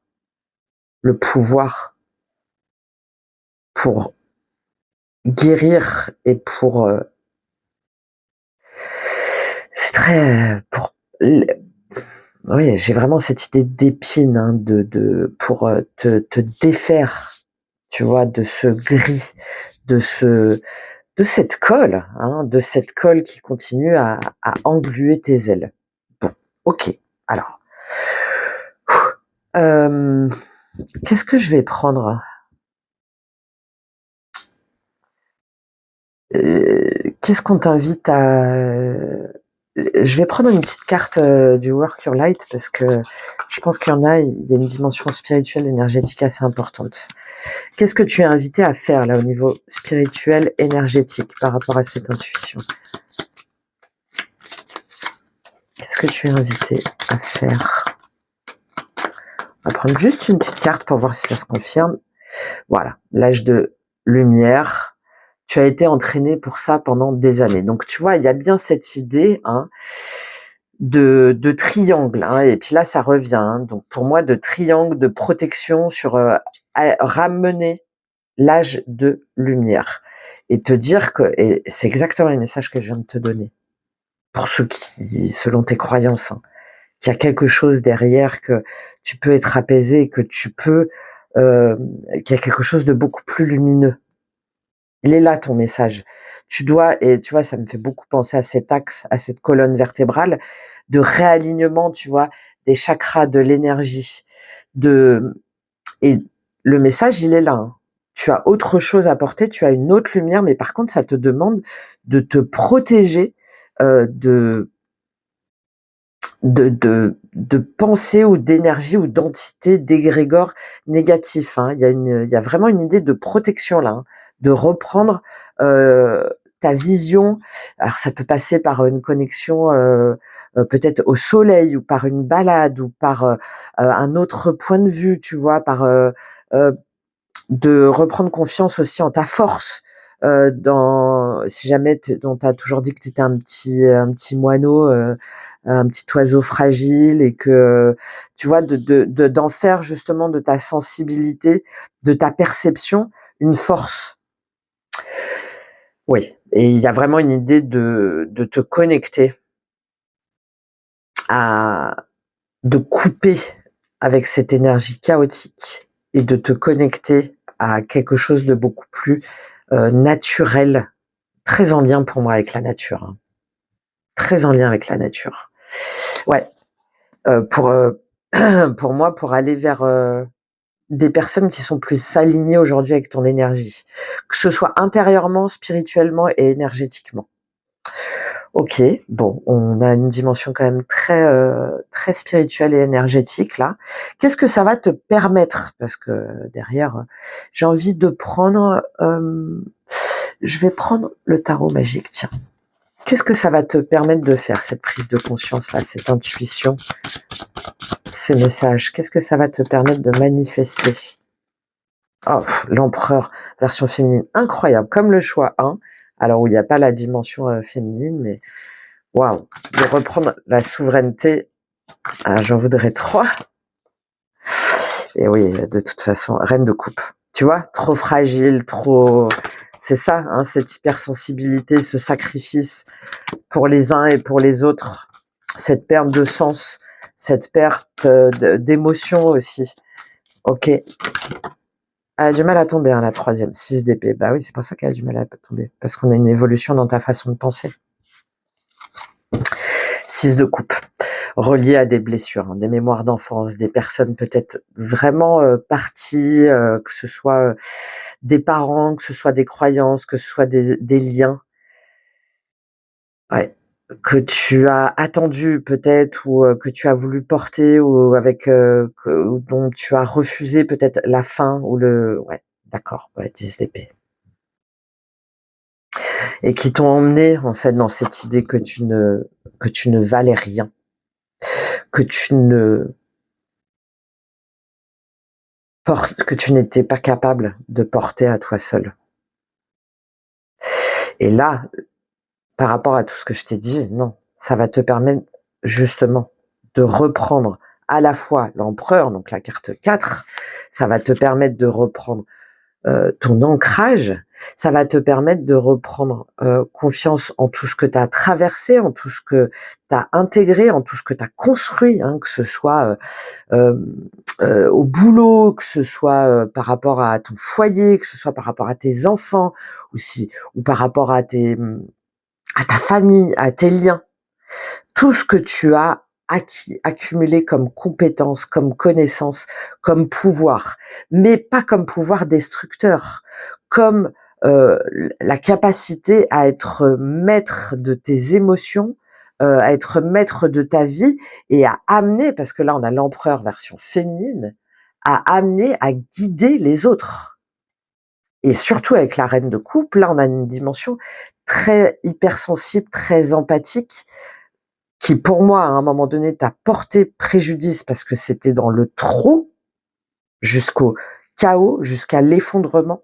le pouvoir pour guérir et pour c'est très oui, j'ai vraiment cette idée d'épine, hein, pour te défaire, tu vois, de ce gris, de cette colle, hein, de cette colle qui continue à engluer tes ailes. Bon, ok. Alors, qu'est-ce que je vais prendre? Qu'est-ce qu'on t'invite à... Je vais prendre une petite carte du Work Your Light parce que je pense qu'il y en a, il y a une dimension spirituelle, énergétique assez importante. Qu'est-ce que tu es invité à faire là au niveau spirituel, énergétique par rapport à cette intuition? Qu'est-ce que tu es invité à faire? On va prendre juste une petite carte pour voir si ça se confirme. Voilà, l'âge de lumière. Tu as été entraîné pour ça pendant des années. Donc, tu vois, il y a bien cette idée hein, de triangle. Hein, et puis là, ça revient. Hein, donc, pour moi, de triangle de protection sur ramener l'âge de lumière. Et te dire que, et c'est exactement le message que je viens de te donner, pour ceux qui, selon tes croyances, hein, qu'il y a quelque chose derrière, que tu peux être apaisé, que tu peux, qu'il y a quelque chose de beaucoup plus lumineux. Il est là ton message. Tu dois, et tu vois, ça me fait beaucoup penser à cet axe, à cette colonne vertébrale de réalignement, tu vois, des chakras, de l'énergie, et le message, il est là. Hein. Tu as autre chose à porter, tu as une autre lumière, mais par contre, ça te demande de te protéger de pensée ou d'énergie ou d'entité d'égrégore négatif. Hein. Il y a vraiment une idée de protection là, hein, de reprendre ta vision. Alors ça peut passer par une connexion peut-être au soleil ou par une balade ou par un autre point de vue, tu vois, par de reprendre confiance aussi en ta force. Si jamais on t'a toujours dit que tu étais un petit moineau, un petit oiseau fragile et que tu vois d'en faire justement de ta sensibilité, de ta perception une force. Oui, et il y a vraiment une idée de te connecter de couper avec cette énergie chaotique et de te connecter à quelque chose de beaucoup plus naturel Très en lien pour moi avec la nature, hein. Très en lien avec la nature. Ouais, pour, pour moi, pour aller vers, des personnes qui sont plus alignées aujourd'hui avec ton énergie, que ce soit intérieurement, spirituellement et énergétiquement. OK, bon, on a une dimension quand même très spirituelle et énergétique là. Qu'est-ce que ça va te permettre? Parce que derrière, j'ai envie de prendre, je vais prendre le tarot magique, tiens. Qu'est-ce que ça va te permettre de faire, cette prise de conscience là, cette intuition, ces messages? Qu'est-ce que ça va te permettre de manifester? Oh, l'empereur, version féminine, incroyable, comme le choix 1, alors où il n'y a pas la dimension féminine, mais waouh, de reprendre la souveraineté, j'en voudrais 3. Et oui, de toute façon, reine de coupe. Tu vois, trop fragile, trop... C'est ça, hein, cette hypersensibilité, ce sacrifice pour les uns et pour les autres, cette perte de sens, cette perte d'émotion aussi. Ok. Elle a du mal à tomber, hein, la troisième, 6 d'épée. Bah oui, c'est pour ça qu'elle a du mal à tomber, parce qu'on a une évolution dans ta façon de penser. 6 de coupe, relié à des blessures, hein, des mémoires d'enfance, des personnes peut-être vraiment parties, que ce soit des parents, que ce soit des croyances, que ce soit des liens. Ouais, que tu as attendu peut-être ou que tu as voulu porter ou avec ou dont tu as refusé peut-être la fin ou le... Ouais, d'accord, ouais, 10 d'épée. Et qui t'ont emmené en fait dans cette idée que tu ne valais rien, que tu n'étais pas capable de porter à toi seul. Et là, par rapport à tout ce que je t'ai dit, non, ça va te permettre justement de reprendre à la fois l'empereur, donc la carte 4, ça va te permettre de reprendre ton ancrage, ça va te permettre de reprendre confiance en tout ce que tu as traversé, en tout ce que tu as intégré, en tout ce que tu as construit, hein, que ce soit au boulot, que ce soit par rapport à ton foyer, que ce soit par rapport à tes enfants aussi, ou par rapport à ta famille, à tes liens. Tout ce que tu as acquis, accumulé comme compétences, comme connaissances, comme pouvoir, mais pas comme pouvoir destructeur, comme la capacité à être maître de tes émotions, à être maître de ta vie et à amener, parce que là on a l'empereur version féminine, à amener, à guider les autres. Et surtout avec la reine de coupe, là on a une dimension très hypersensible, très empathique, qui pour moi, à un moment donné, t'a porté préjudice parce que c'était dans le trop, jusqu'au chaos, jusqu'à l'effondrement.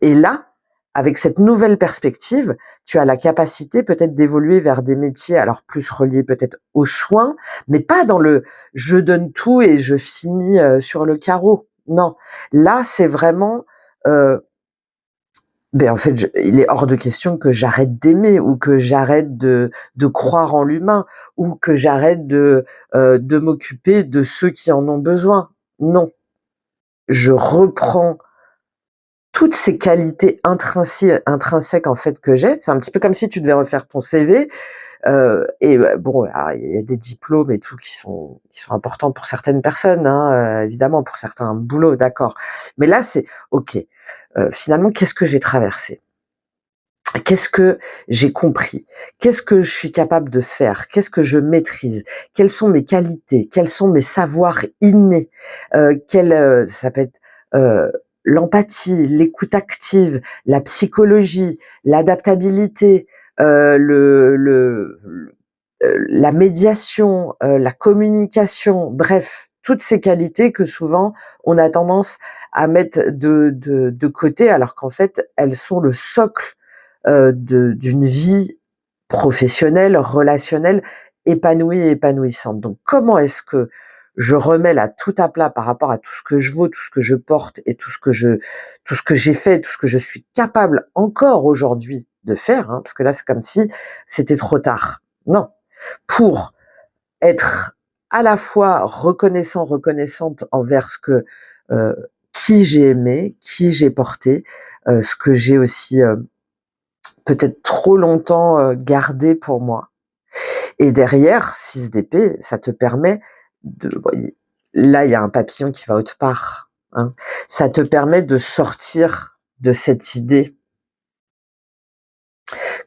Et là, avec cette nouvelle perspective, tu as la capacité peut-être d'évoluer vers des métiers, alors plus reliés peut-être aux soins, mais pas dans le « je donne tout et je finis sur le carreau ». Non, là, c'est vraiment... en fait, il est hors de question que j'arrête d'aimer ou que j'arrête de croire en l'humain ou que j'arrête de m'occuper de ceux qui en ont besoin. Non, je reprends toutes ces qualités intrinsèques en fait que j'ai. C'est un petit peu comme si tu devais refaire ton CV. Bon, alors, il y a des diplômes et tout qui sont importants pour certaines personnes, hein, évidemment pour certains boulots, d'accord. Mais là, c'est ok. Finalement, qu'est-ce que j'ai traversé? Qu'est-ce que j'ai compris? Qu'est-ce que je suis capable de faire? Qu'est-ce que je maîtrise? Quelles sont mes qualités? Quels sont mes savoirs innés? Ça peut être l'empathie, l'écoute active, la psychologie, l'adaptabilité, la médiation, la communication, bref, toutes ces qualités que souvent on a tendance à mettre de côté, alors qu'en fait elles sont le socle d'une vie professionnelle, relationnelle, épanouie et épanouissante. Donc comment est-ce que je remets là tout à plat par rapport à tout ce que je vaux, tout ce que je porte et tout ce que j'ai fait, tout ce que je suis capable encore aujourd'hui de faire, hein, parce que là c'est comme si c'était trop tard. Non, pour être à la fois reconnaissante envers ce que qui j'ai aimé, qui j'ai porté, ce que j'ai aussi peut-être trop longtemps gardé pour moi. Et derrière, 6 d'épée, ça te permet de... Là, il y a un papillon qui va autre part. Hein. Ça te permet de sortir de cette idée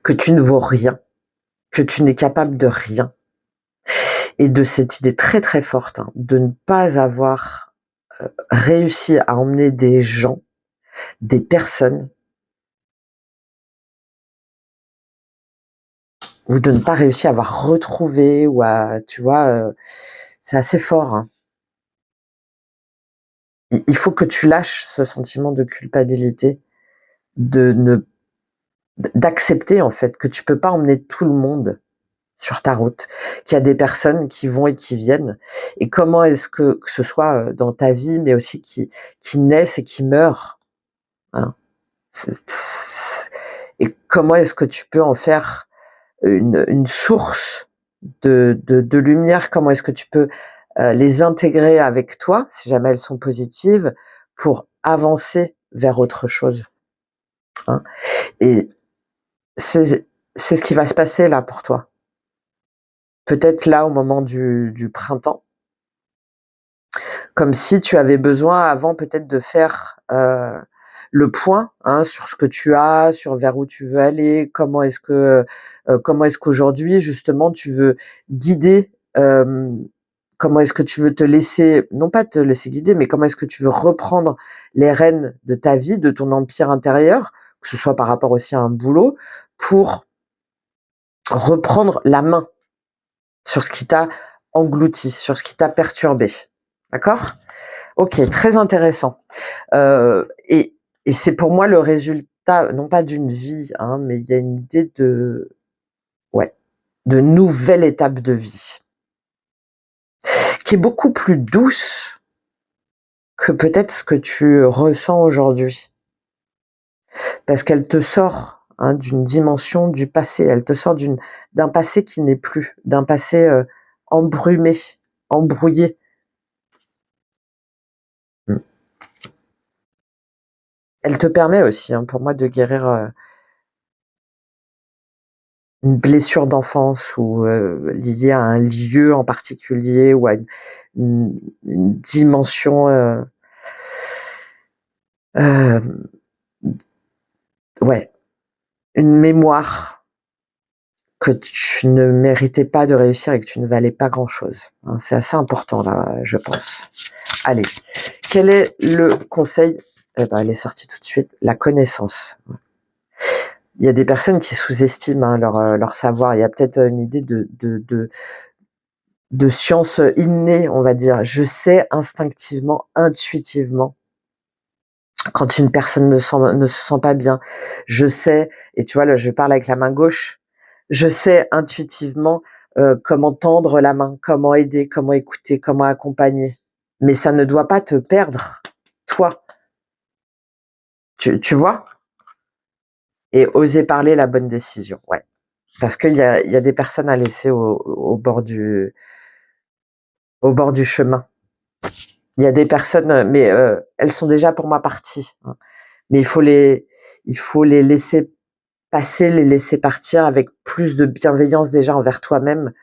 que tu ne vaux rien, que tu n'es capable de rien. Et de cette idée très très forte de ne pas avoir réussi à emmener des gens, des personnes, ou de ne pas réussir à avoir retrouvé, ou à, tu vois, c'est assez fort. Hein. Il faut que tu lâches ce sentiment de culpabilité, d'accepter en fait que tu peux pas emmener tout le monde sur ta route, qu'il y a des personnes qui vont et qui viennent, et comment est-ce que ce soit dans ta vie, mais aussi qui naissent et qui meurent. Hein. Et comment est-ce que tu peux en faire une source de lumière, comment est-ce que tu peux les intégrer avec toi, si jamais elles sont positives, pour avancer vers autre chose. Hein. Et c'est ce qui va se passer là pour toi. Peut-être là au moment du printemps, comme si tu avais besoin avant peut-être de faire le point sur ce que tu as, sur vers où tu veux aller, comment est-ce qu'aujourd'hui justement tu veux guider, comment est-ce que tu veux te laisser, non pas te laisser guider, mais comment est-ce que tu veux reprendre les rênes de ta vie, de ton empire intérieur, que ce soit par rapport aussi à un boulot, pour reprendre la main sur ce qui t'a englouti, sur ce qui t'a perturbé. D'accord ? Ok, très intéressant. Et c'est pour moi le résultat, non pas d'une vie, mais il y a une idée de nouvelle étape de vie, qui est beaucoup plus douce que peut-être ce que tu ressens aujourd'hui. Parce qu'elle te sort d'une dimension du passé, elle te sort d'un passé qui n'est plus, d'un passé embrumé, embrouillé. Elle te permet aussi, pour moi, de guérir une blessure d'enfance ou liée à un lieu en particulier ou à une dimension une mémoire que tu ne méritais pas de réussir et que tu ne valais pas grand-chose. C'est assez important là, je pense. Allez, quel est le conseil ? Elle est sortie tout de suite. La connaissance. Il y a des personnes qui sous-estiment leur savoir. Il y a peut-être une idée de science innée, on va dire. Je sais instinctivement, intuitivement, quand une personne ne se sent pas bien. Je sais, et tu vois, là, je parle avec la main gauche, je sais intuitivement comment tendre la main, comment aider, comment écouter, comment accompagner. Mais ça ne doit pas te perdre, toi. Tu vois ? Et oser parler la bonne décision, ouais. Parce qu'il y a des personnes à laisser au bord du chemin. Il y a des personnes, mais elles sont déjà pour ma partie. Mais il faut les laisser passer, les laisser partir avec plus de bienveillance déjà envers toi-même,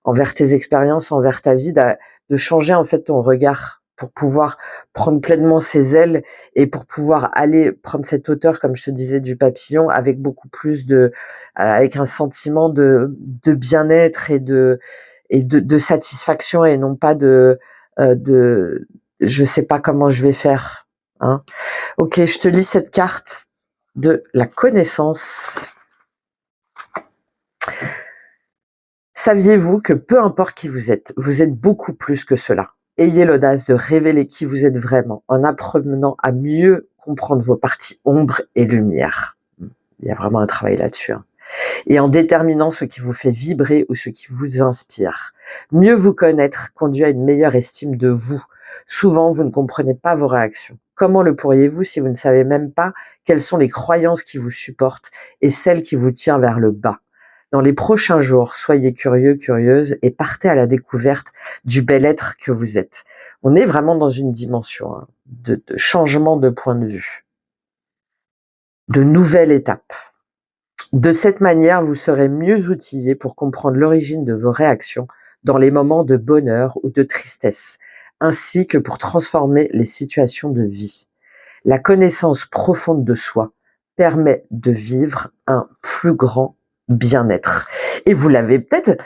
envers tes expériences, envers ta vie, de changer en fait ton regard pour pouvoir prendre pleinement ses ailes et pour pouvoir aller prendre cette hauteur, comme je te disais, du papillon, avec beaucoup plus avec un sentiment de bien-être et de satisfaction, et non pas de je sais pas comment je vais faire. Ok, je te lis cette carte de la connaissance. Saviez-vous que peu importe qui vous êtes beaucoup plus que cela. Ayez l'audace de révéler qui vous êtes vraiment en apprenant à mieux comprendre vos parties ombre et lumière. Il y a vraiment un travail là-dessus. Et en déterminant ce qui vous fait vibrer ou ce qui vous inspire. Mieux vous connaître conduit à une meilleure estime de vous. Souvent, vous ne comprenez pas vos réactions. Comment le pourriez-vous si vous ne savez même pas quelles sont les croyances qui vous supportent et celles qui vous tirent vers le bas? Dans les prochains jours, soyez curieux, curieuse et partez à la découverte du bel être que vous êtes. On est vraiment dans une dimension de changement de point de vue, de nouvelle étape. De cette manière, vous serez mieux outillé pour comprendre l'origine de vos réactions dans les moments de bonheur ou de tristesse, ainsi que pour transformer les situations de vie. La connaissance profonde de soi permet de vivre un plus grand bien-être. Et vous l'avez peut-être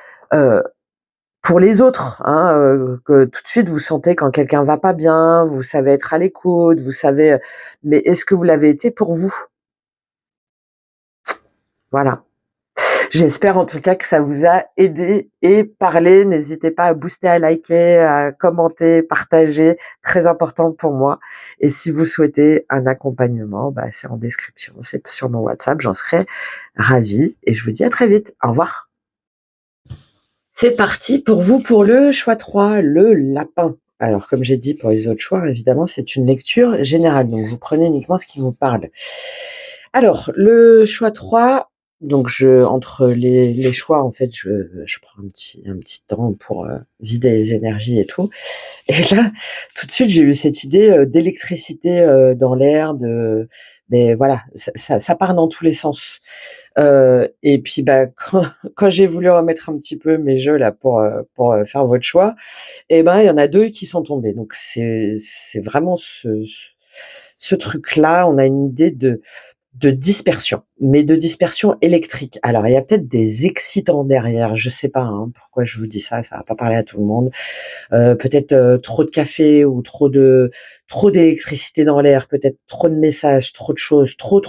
pour les autres, hein, que tout de suite vous sentez quand quelqu'un va pas bien, vous savez être à l'écoute, vous savez, mais est-ce que vous l'avez été pour vous? Voilà. J'espère en tout cas que ça vous a aidé et parlé. N'hésitez pas à booster, à liker, à commenter, partager, très important pour moi. Et si vous souhaitez un accompagnement, bah, c'est en description, c'est sur mon WhatsApp, j'en serai ravie et je vous dis à très vite. Au revoir. C'est parti pour vous pour le choix 3, le lapin. Alors, comme j'ai dit pour les autres choix, évidemment, c'est une lecture générale, donc vous prenez uniquement ce qui vous parle. Alors, le choix 3, donc entre les choix, en fait, je prends un petit temps pour vider les énergies et tout. Et là, tout de suite, j'ai eu cette idée d'électricité dans l'air, mais voilà, ça part dans tous les sens. Et puis, bah, quand j'ai voulu remettre un petit peu mes jeux là pour faire votre choix, et ben, il y en a 2 qui sont tombés. Donc c'est vraiment ce truc-là. On a une idée de dispersion, mais de dispersion électrique. Alors, il y a peut-être des excitants derrière, je sais pas, hein, pourquoi je vous dis ça va pas parler à tout le monde. Peut-être trop de café ou trop d'électricité dans l'air, peut-être trop de messages, trop de choses, trop.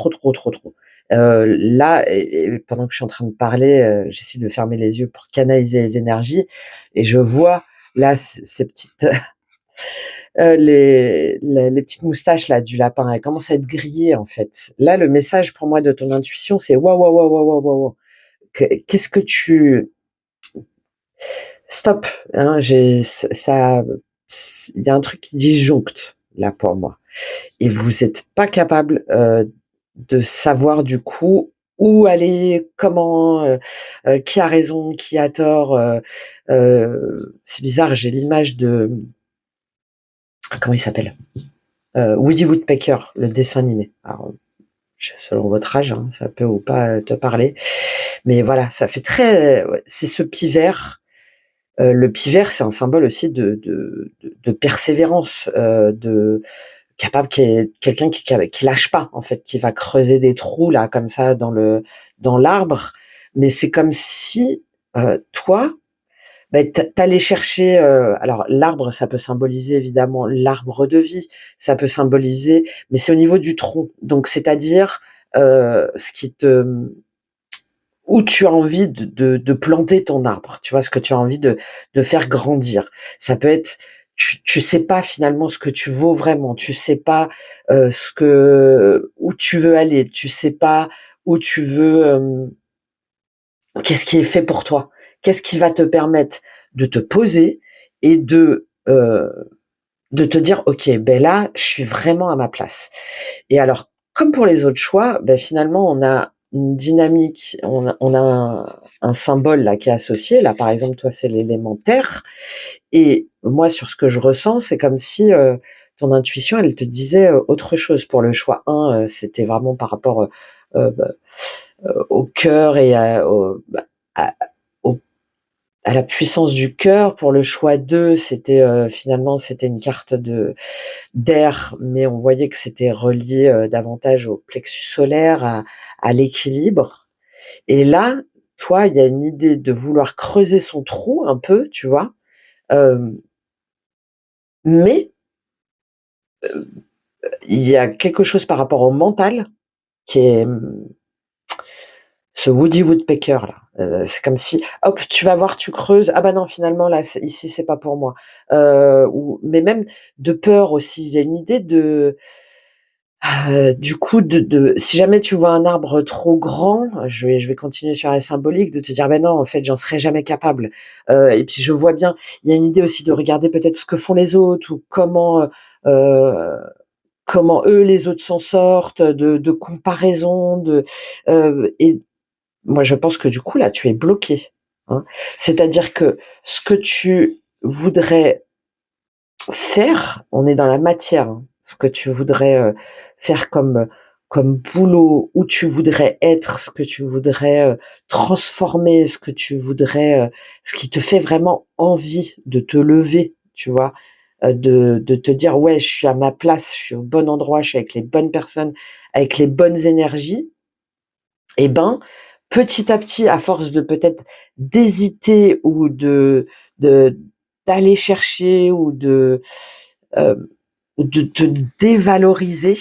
Là, et pendant que je suis en train de parler, j'essaie de fermer les yeux pour canaliser les énergies, et je vois là ces petites les petites moustaches là du lapin, elles commencent à être grillées en fait. Là, le message pour moi de ton intuition, c'est waouh, waouh, waouh, waouh, waouh, waouh. Qu'est-ce que tu stop, hein, ça, il y a un truc qui disjoncte là pour moi. Et vous êtes pas capable de savoir du coup où aller, comment, qui a raison, qui a tort. C'est bizarre, j'ai l'image de comment il s'appelle, Woody Woodpecker, le dessin animé. Alors, selon votre âge, hein, ça peut ou pas te parler, mais voilà, ça fait très, ouais, c'est ce pivert. Le pivert, c'est un symbole aussi de persévérance, de capable qui est quelqu'un qui lâche pas en fait, qui va creuser des trous là comme ça dans l'arbre, mais c'est comme si toi, ben, t'allais chercher. Alors l'arbre, ça peut symboliser évidemment l'arbre de vie, ça peut symboliser, mais c'est au niveau du tronc. Donc c'est-à-dire ce qui te où tu as envie de planter ton arbre, tu vois, ce que tu as envie de faire grandir. Ça peut être, tu sais pas finalement ce que tu vaux vraiment, tu sais pas où tu veux aller, tu sais pas où tu veux, qu'est-ce qui est fait pour toi, qu'est-ce qui va te permettre de te poser et de te dire, ok, ben là, je suis vraiment à ma place. Et alors, comme pour les autres choix, ben finalement, on a une dynamique, on a un symbole là qui est associé. Là, par exemple, toi, c'est l'élément terre. Et moi, sur ce que je ressens, c'est comme si ton intuition, elle te disait autre chose. Pour le choix 1, c'était vraiment par rapport bah, au cœur et à, au à la puissance du cœur. Pour le choix 2, c'était finalement c'était une carte de d'air, mais on voyait que c'était relié davantage au plexus solaire, à l'équilibre. Et là, toi, il y a une idée de vouloir creuser son trou un peu, tu vois, euh, mais il y a quelque chose par rapport au mental qui est ce Woody Woodpecker là. C'est comme si, hop, tu vas voir, tu creuses. Ah bah non, finalement là, ici c'est pas pour moi. Mais même de peur aussi. Il y a une idée de du coup, si jamais tu vois un arbre trop grand, je vais continuer sur la symbolique, de te dire: «Ben non, en fait, j'en serai jamais capable». Et puis je vois bien, il y a une idée aussi de regarder peut-être ce que font les autres ou comment eux, les autres s'en sortent, de comparaison, et moi, je pense que du coup, là, tu es bloqué, hein. C'est-à-dire que ce que tu voudrais faire, on est dans la matière, hein, ce que tu voudrais faire comme comme boulot, où tu voudrais être, ce que tu voudrais transformer, ce que tu voudrais, ce qui te fait vraiment envie de te lever, tu vois, de te dire ouais, je suis à ma place, je suis au bon endroit, je suis avec les bonnes personnes, avec les bonnes énergies. Et ben, petit à petit, à force de peut-être d'hésiter ou de d'aller chercher euh, ou de te dévaloriser,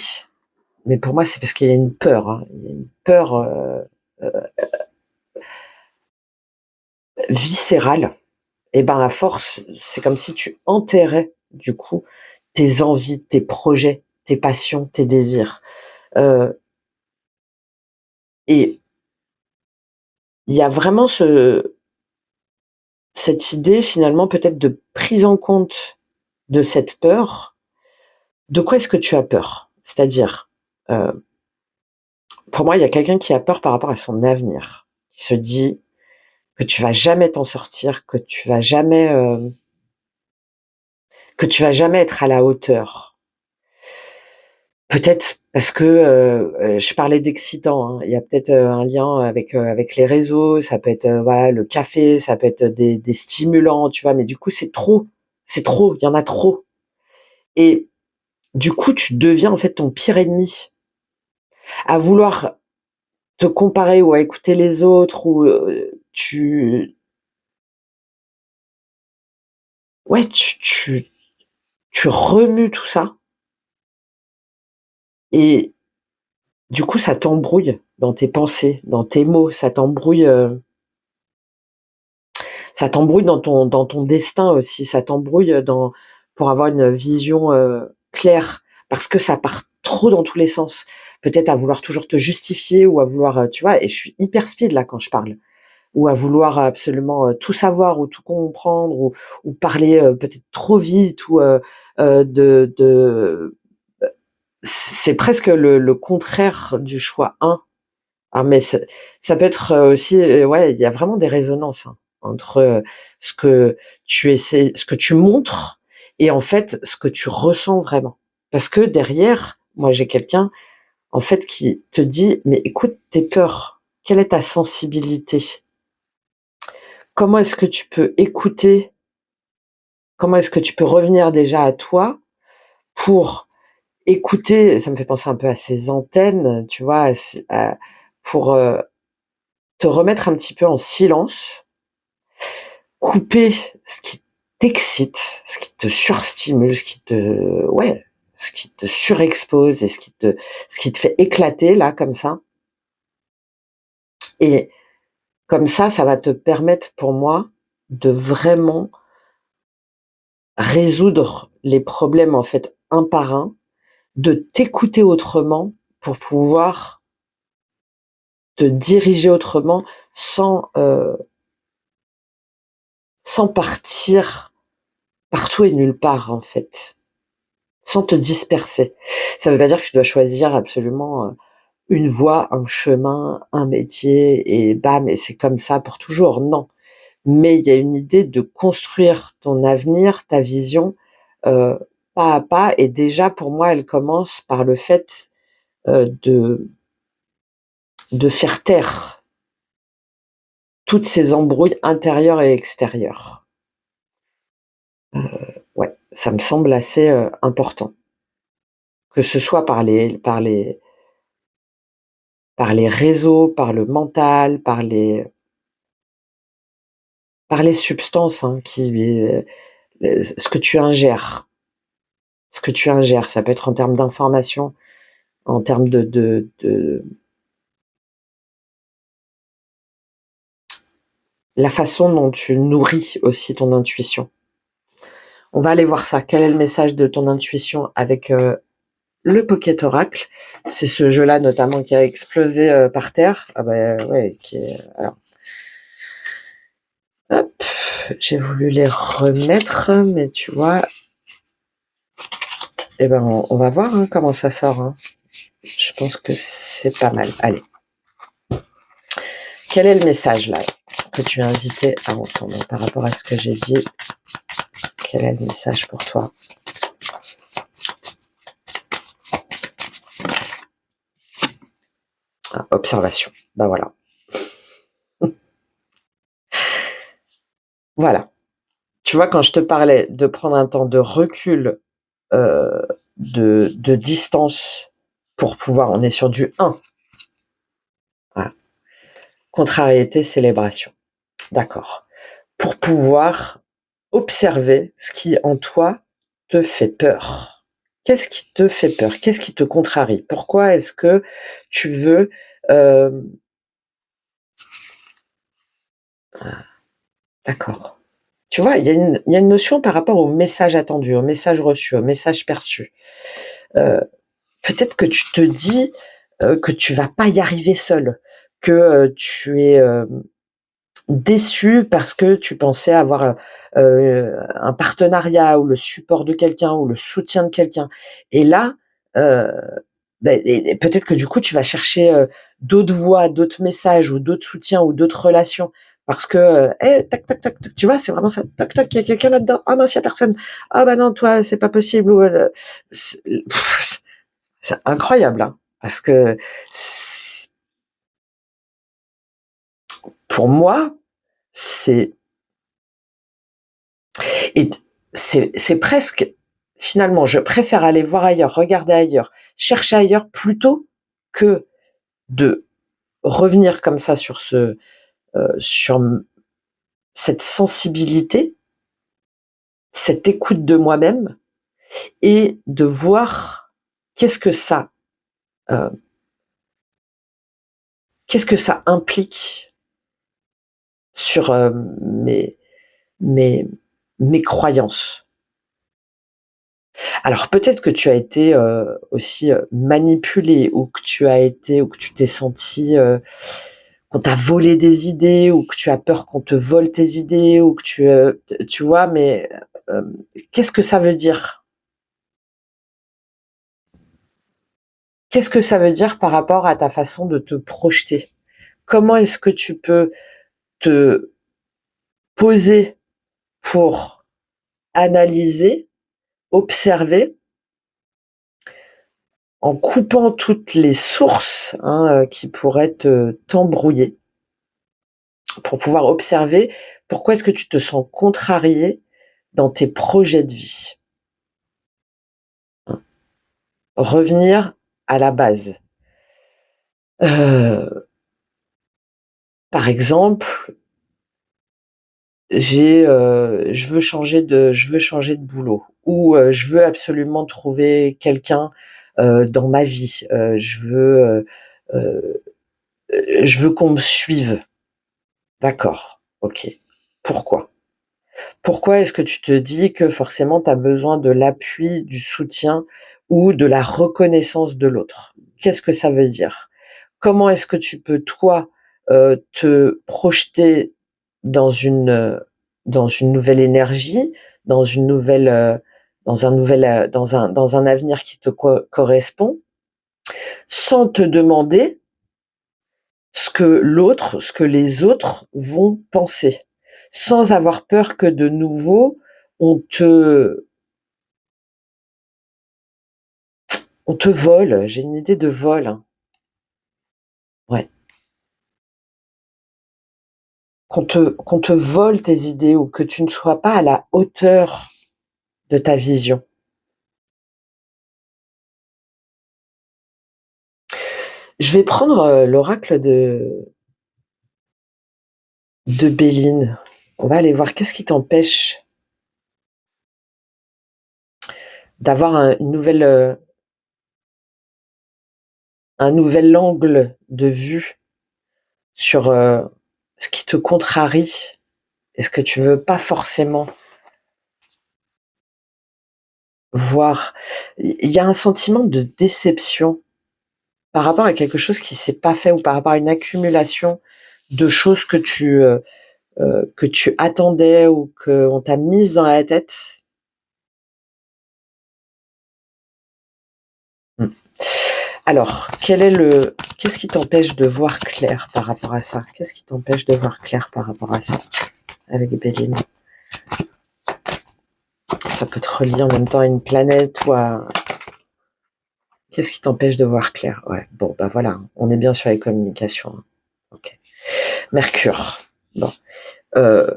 mais pour moi, c'est parce qu'il y a une peur, hein. Il y a une peur viscérale. Et ben, à force, c'est comme si tu enterrais, du coup, tes envies, tes projets, tes passions, tes désirs. Euh, et il y a vraiment cette idée, finalement, peut-être de prise en compte de cette peur. De quoi est-ce que tu as peur? C'est-à-dire, euh, pour moi, il y a quelqu'un qui a peur par rapport à son avenir, qui se dit que tu vas jamais t'en sortir, que tu vas jamais être à la hauteur. Peut-être parce que je parlais d'excitant, hein. Il y a peut-être un lien avec les réseaux, ça peut être voilà, le café, ça peut être des stimulants, tu vois, mais du coup c'est trop, il y en a trop. Et du coup tu deviens en fait ton pire ennemi, à vouloir te comparer ou à écouter les autres ou ouais tu remues tout ça et du coup ça t'embrouille dans tes pensées, dans tes mots, ça t'embrouille dans ton destin aussi, ça t'embrouille dans pour avoir une vision claire parce que ça part trop dans tous les sens. Peut-être à vouloir toujours te justifier ou à vouloir tu vois et je suis hyper speed là quand je parle ou à vouloir absolument tout savoir ou tout comprendre ou parler peut-être trop vite ou de c'est presque le contraire du choix 1. Ah, mais ça peut être aussi, ouais, il y a vraiment des résonances hein, entre ce que tu essaies, ce que tu montres et en fait ce que tu ressens vraiment. Parce que derrière, moi j'ai quelqu'un en fait qui te dit, mais écoute tes peurs, quelle est ta sensibilité? Comment est-ce que tu peux écouter? Comment est-ce que tu peux revenir déjà à toi pour écouter? Ça me fait penser un peu à ces antennes, tu vois, pour te remettre un petit peu en silence, couper ce qui t'excite, ce qui te surstimule, ce qui te surexpose et ce qui te fait éclater là comme ça. Et comme ça va te permettre pour moi de vraiment résoudre les problèmes en fait un par un, de t'écouter autrement pour pouvoir te diriger autrement sans sans partir partout et nulle part en fait, sans te disperser. Ça veut pas dire que tu dois choisir absolument une voie, un chemin, un métier et bam et c'est comme ça pour toujours. Non, mais il y a une idée de construire ton avenir, ta vision euh, pas à pas et déjà pour moi elle commence par le fait euh, de de faire taire toutes ces embrouilles intérieures et extérieures. Ouais, ça me semble assez important. Que ce soit par les réseaux, par le mental, par les substances hein, ce que tu ingères. Ce que tu ingères, ça peut être en termes d'information, en termes de la façon dont tu nourris aussi ton intuition. On va aller voir ça. Quel est le message de ton intuition avec le Pocket Oracle? C'est ce jeu-là notamment qui a explosé par terre. Ah bah ouais, alors, hop, j'ai voulu les remettre, mais tu vois, eh ben on va voir hein, comment ça sort. Hein. Je pense que c'est pas mal. Allez. Quel est le message là que tu es invité à entendre par rapport à ce que j'ai dit? Quel est le message pour toi? Observation. Ben voilà. Voilà. Tu vois, quand je te parlais de prendre un temps de recul, de distance pour pouvoir, on est sur du 1. Voilà. Contrariété, célébration. D'accord. Pour pouvoir observer ce qui en toi te fait peur. Qu'est-ce qui te fait peur? Qu'est-ce qui te contrarie? Pourquoi est-ce que tu veux d'accord. Tu vois, il y a une notion par rapport au message attendu, au message reçu, au message perçu. Peut-être que tu te dis que tu vas pas y arriver seul, que tu es déçu parce que tu pensais avoir un partenariat ou le support de quelqu'un ou le soutien de quelqu'un. Et là, et peut-être que du coup, tu vas chercher d'autres voies, d'autres messages ou d'autres soutiens ou d'autres relations. Parce que, tac, tac, tac, tac, tu vois, c'est vraiment ça. Tac, tac, il y a quelqu'un là-dedans. Ah mince, il y a personne. Ah bah non, toi, c'est pas possible. Ou, c'est incroyable, hein, parce que pour moi, c'est et c'est presque finalement, je préfère aller voir ailleurs, regarder ailleurs, chercher ailleurs plutôt que de revenir comme ça sur sur cette sensibilité, cette écoute de moi-même et de voir qu'est-ce que ça euh, qu'est-ce que ça implique sur mes mes croyances. Alors peut-être que tu as été aussi manipulé ou que tu as été ou que tu t'es senti qu'on t'a volé des idées ou que tu as peur qu'on te vole tes idées ou que tu vois, mais euh, qu'est-ce que ça veut dire? Qu'est-ce que ça veut dire par rapport à ta façon de te projeter? Comment est-ce que tu peux te poser pour analyser, observer, en coupant toutes les sources qui pourraient t'embrouiller, pour pouvoir observer pourquoi est-ce que tu te sens contrarié dans tes projets de vie. Revenir à la base. Par exemple, je veux changer de boulot ou je veux absolument trouver quelqu'un dans ma vie. Je veux qu'on me suive. D'accord, ok. Pourquoi? Pourquoi est-ce que tu te dis que forcément tu as besoin de l'appui, du soutien ou de la reconnaissance de l'autre? Qu'est-ce que ça veut dire? Comment est-ce que tu peux toi, te projeter dans dans une nouvelle énergie, dans une nouvelle, dans un nouvel, dans un avenir qui te correspond, sans te demander ce que les autres vont penser, sans avoir peur que de nouveau on te on te vole. J'ai une idée de vol, hein. Ouais. Qu'on te vole tes idées ou que tu ne sois pas à la hauteur de ta vision. Je vais prendre l'oracle de Béline. On va aller voir qu'est-ce qui t'empêche d'avoir un nouvel angle de vue sur ce qui te contrarie et ce que tu veux pas forcément voir. Il y a un sentiment de déception par rapport à quelque chose qui s'est pas fait ou par rapport à une accumulation de choses que tu attendais ou qu'on t'a mise dans la tête. Hmm. Alors, qu'est-ce qui t'empêche de voir clair par rapport à ça? Qu'est-ce qui t'empêche de voir clair par rapport à ça avec Béline? Ça peut te relier en même temps à une planète ou à Qu'est-ce qui t'empêche de voir clair? Ouais, bon, bah voilà, hein, on est bien sur les communications. Hein. Ok. Mercure. Bon. Euh,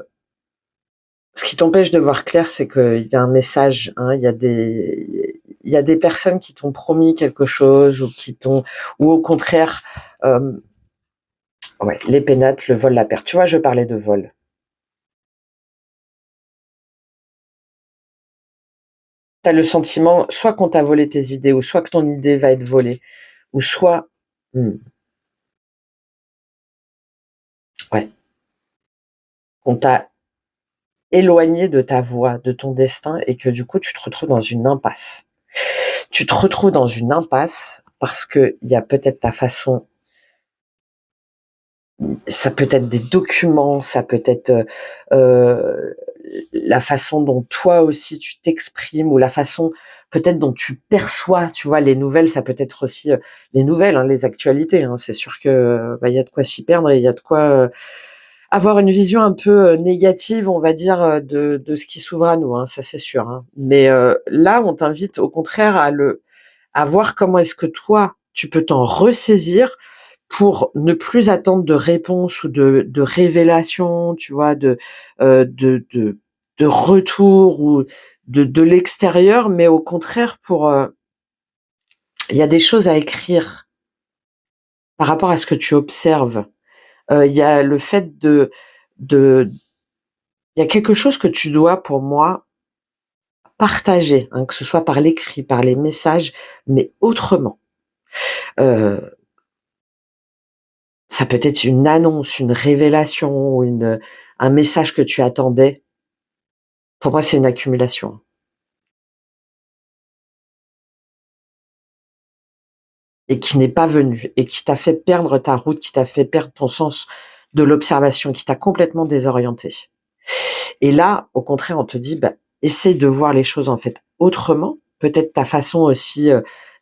Ce qui t'empêche de voir clair, c'est qu'il y a un message. Hein, il y a des personnes qui t'ont promis quelque chose ou au contraire, euh, ouais, les pénates, le vol, la perte. Tu vois, je parlais de vol. T'as le sentiment, soit qu'on t'a volé tes idées, ou soit que ton idée va être volée, ou soit, hmm, ouais, qu'on t'a éloigné de ta voie, de ton destin, et que du coup, tu te retrouves dans une impasse. Tu te retrouves dans une impasse parce que il y a peut-être ta façon, ça peut être des documents, ça peut être la façon dont toi aussi tu t'exprimes ou la façon peut-être dont tu perçois, tu vois, les nouvelles, ça peut être aussi les nouvelles, hein, les actualités. Hein, c'est sûr que bah, y a de quoi s'y perdre et il y a de quoi avoir une vision un peu négative, on va dire, de ce qui s'ouvre à nous. Hein, ça c'est sûr. Hein. Mais là, on t'invite au contraire à voir comment est-ce que toi tu peux t'en ressaisir pour ne plus attendre de réponse ou de révélation, tu vois, de retour ou de l'extérieur, mais au contraire il y a des choses à écrire par rapport à ce que tu observes. Il y a le fait de il y a quelque chose que tu dois, pour moi, partager, hein, que ce soit par l'écrit, par les messages, mais autrement. Euh, Ça peut être une annonce, une révélation, un message que tu attendais. Pour moi, c'est une accumulation. Et qui n'est pas venu et qui t'a fait perdre ta route, qui t'a fait perdre ton sens de l'observation, qui t'a complètement désorienté. Et là, au contraire, on te dit, bah, essaye de voir les choses en fait autrement. Peut-être ta façon aussi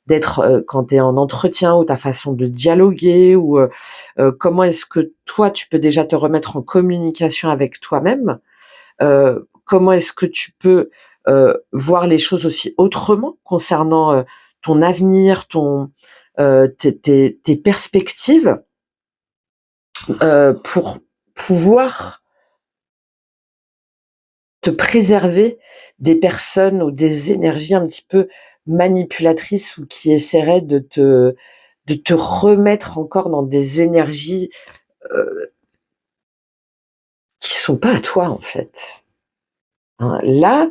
d'être quand tu es en entretien ou ta façon de dialoguer ou comment est-ce que toi, tu peux déjà te remettre en communication avec toi-même. Comment est-ce que tu peux voir les choses aussi autrement concernant ton avenir, tes perspectives, pour pouvoir te préserver des personnes ou des énergies un petit peu manipulatrices ou qui essaieraient de te remettre encore dans des énergies qui sont pas à toi en fait. Hein. Là,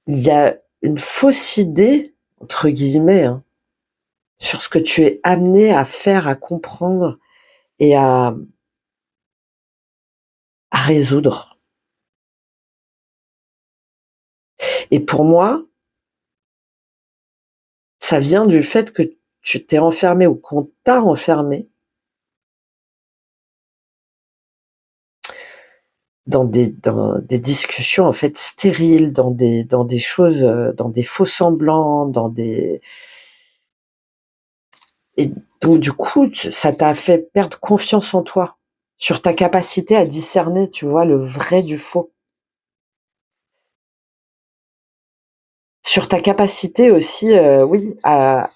il y a une fausse idée entre guillemets hein, sur ce que tu es amené à faire, à comprendre et à résoudre. Et pour moi, ça vient du fait que tu t'es enfermé ou qu'on t'a enfermé dans des discussions en fait stériles, dans des choses, dans des faux semblants, et donc du coup, ça t'a fait perdre confiance en toi, sur ta capacité à discerner, tu vois, le vrai du faux. Sur ta capacité aussi, oui, à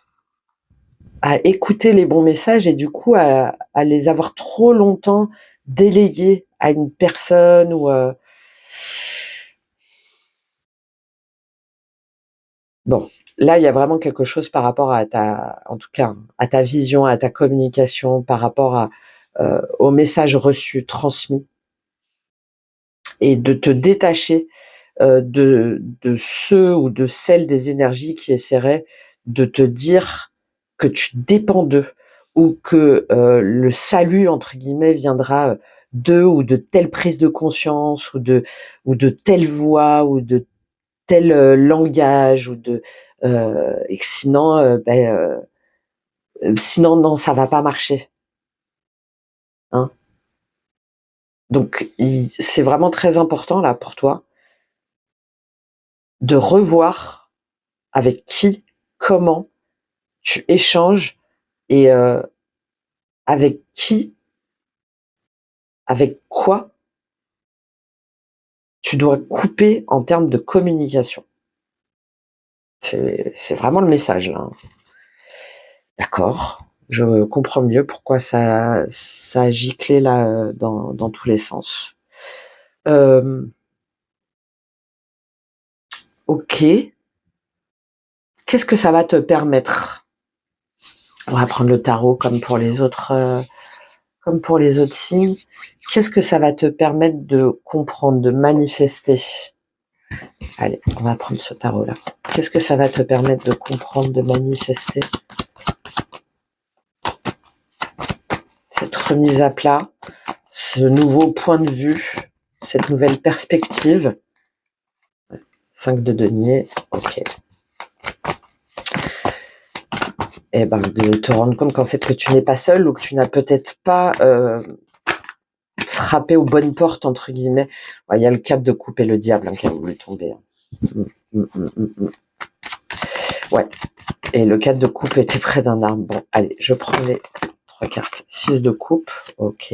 écouter les bons messages et du coup à les avoir trop longtemps délégués à une personne ou bon, là il y a vraiment quelque chose par rapport à en tout cas à ta vision, à ta communication, par rapport aux messages reçus, transmis, et de te détacher de ceux ou de celles des énergies qui essaieraient de te dire que tu dépends d'eux ou que le salut entre guillemets viendra d'eux ou de telle prise de conscience ou de telle voix ou de tel langage ou de et que sinon sinon non ça va pas marcher hein. Donc c'est vraiment très important là pour toi de revoir avec qui, comment tu échanges et avec qui, avec quoi tu dois couper en termes de communication. C'est vraiment le message, là. D'accord. Je comprends mieux pourquoi ça a giclé là dans tous les sens. Ok. Qu'est-ce que ça va te permettre? On va prendre le tarot comme pour les autres signes. Qu'est-ce que ça va te permettre de comprendre, de manifester? Allez, on va prendre ce tarot-là. Qu'est-ce que ça va te permettre de comprendre, de manifester? Cette remise à plat, ce nouveau point de vue, cette nouvelle perspective. 5 de denier, ok. Et ben, de te rendre compte qu'en fait, que tu n'es pas seul ou que tu n'as peut-être pas frappé aux bonnes portes, entre guillemets. Il y a le 4 de coupe et le diable qui a voulu tomber. Ouais. Et le 4 de coupe était près d'un arbre. Bon, allez, je prends les 3 cartes. 6 de coupe, ok.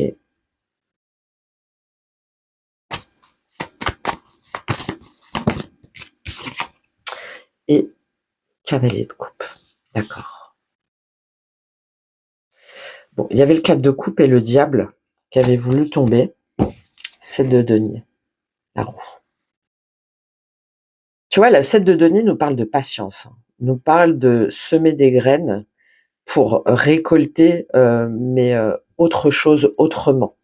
Et cavalier de coupe, d'accord. Bon, il y avait le 4 de coupe et le diable qui avait voulu tomber. 7 de denier, la roue. Tu vois, la 7 de denier nous parle de patience, nous parle de semer des graines pour récolter mais autre chose autrement.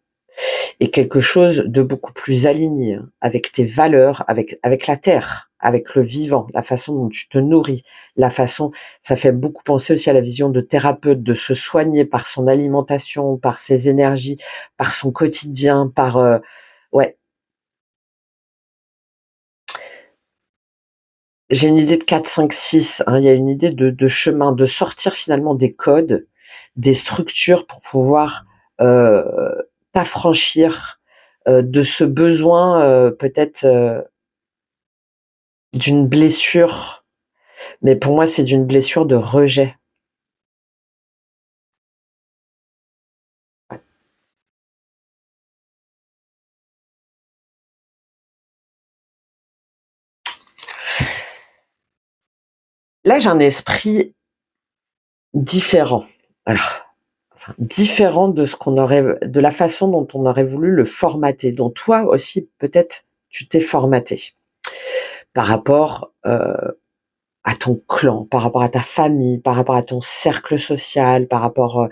Et quelque chose de beaucoup plus aligné avec tes valeurs, avec la terre, avec le vivant, la façon dont tu te nourris, la façon, ça fait beaucoup penser aussi à la vision de thérapeute, de se soigner par son alimentation, par ses énergies, par son quotidien, par ouais. J'ai une idée de 4, 5, 6, il y a une idée de chemin, de sortir finalement des codes, des structures pour pouvoir t'affranchir de ce besoin peut-être d'une blessure, mais pour moi c'est d'une blessure de rejet. Ouais. Là j'ai un esprit différent. Alors, enfin, différent de ce qu'on aurait, de la façon dont on aurait voulu le formater, dont toi aussi peut-être tu t'es formaté par rapport à ton clan, par rapport à ta famille, par rapport à ton cercle social, par rapport,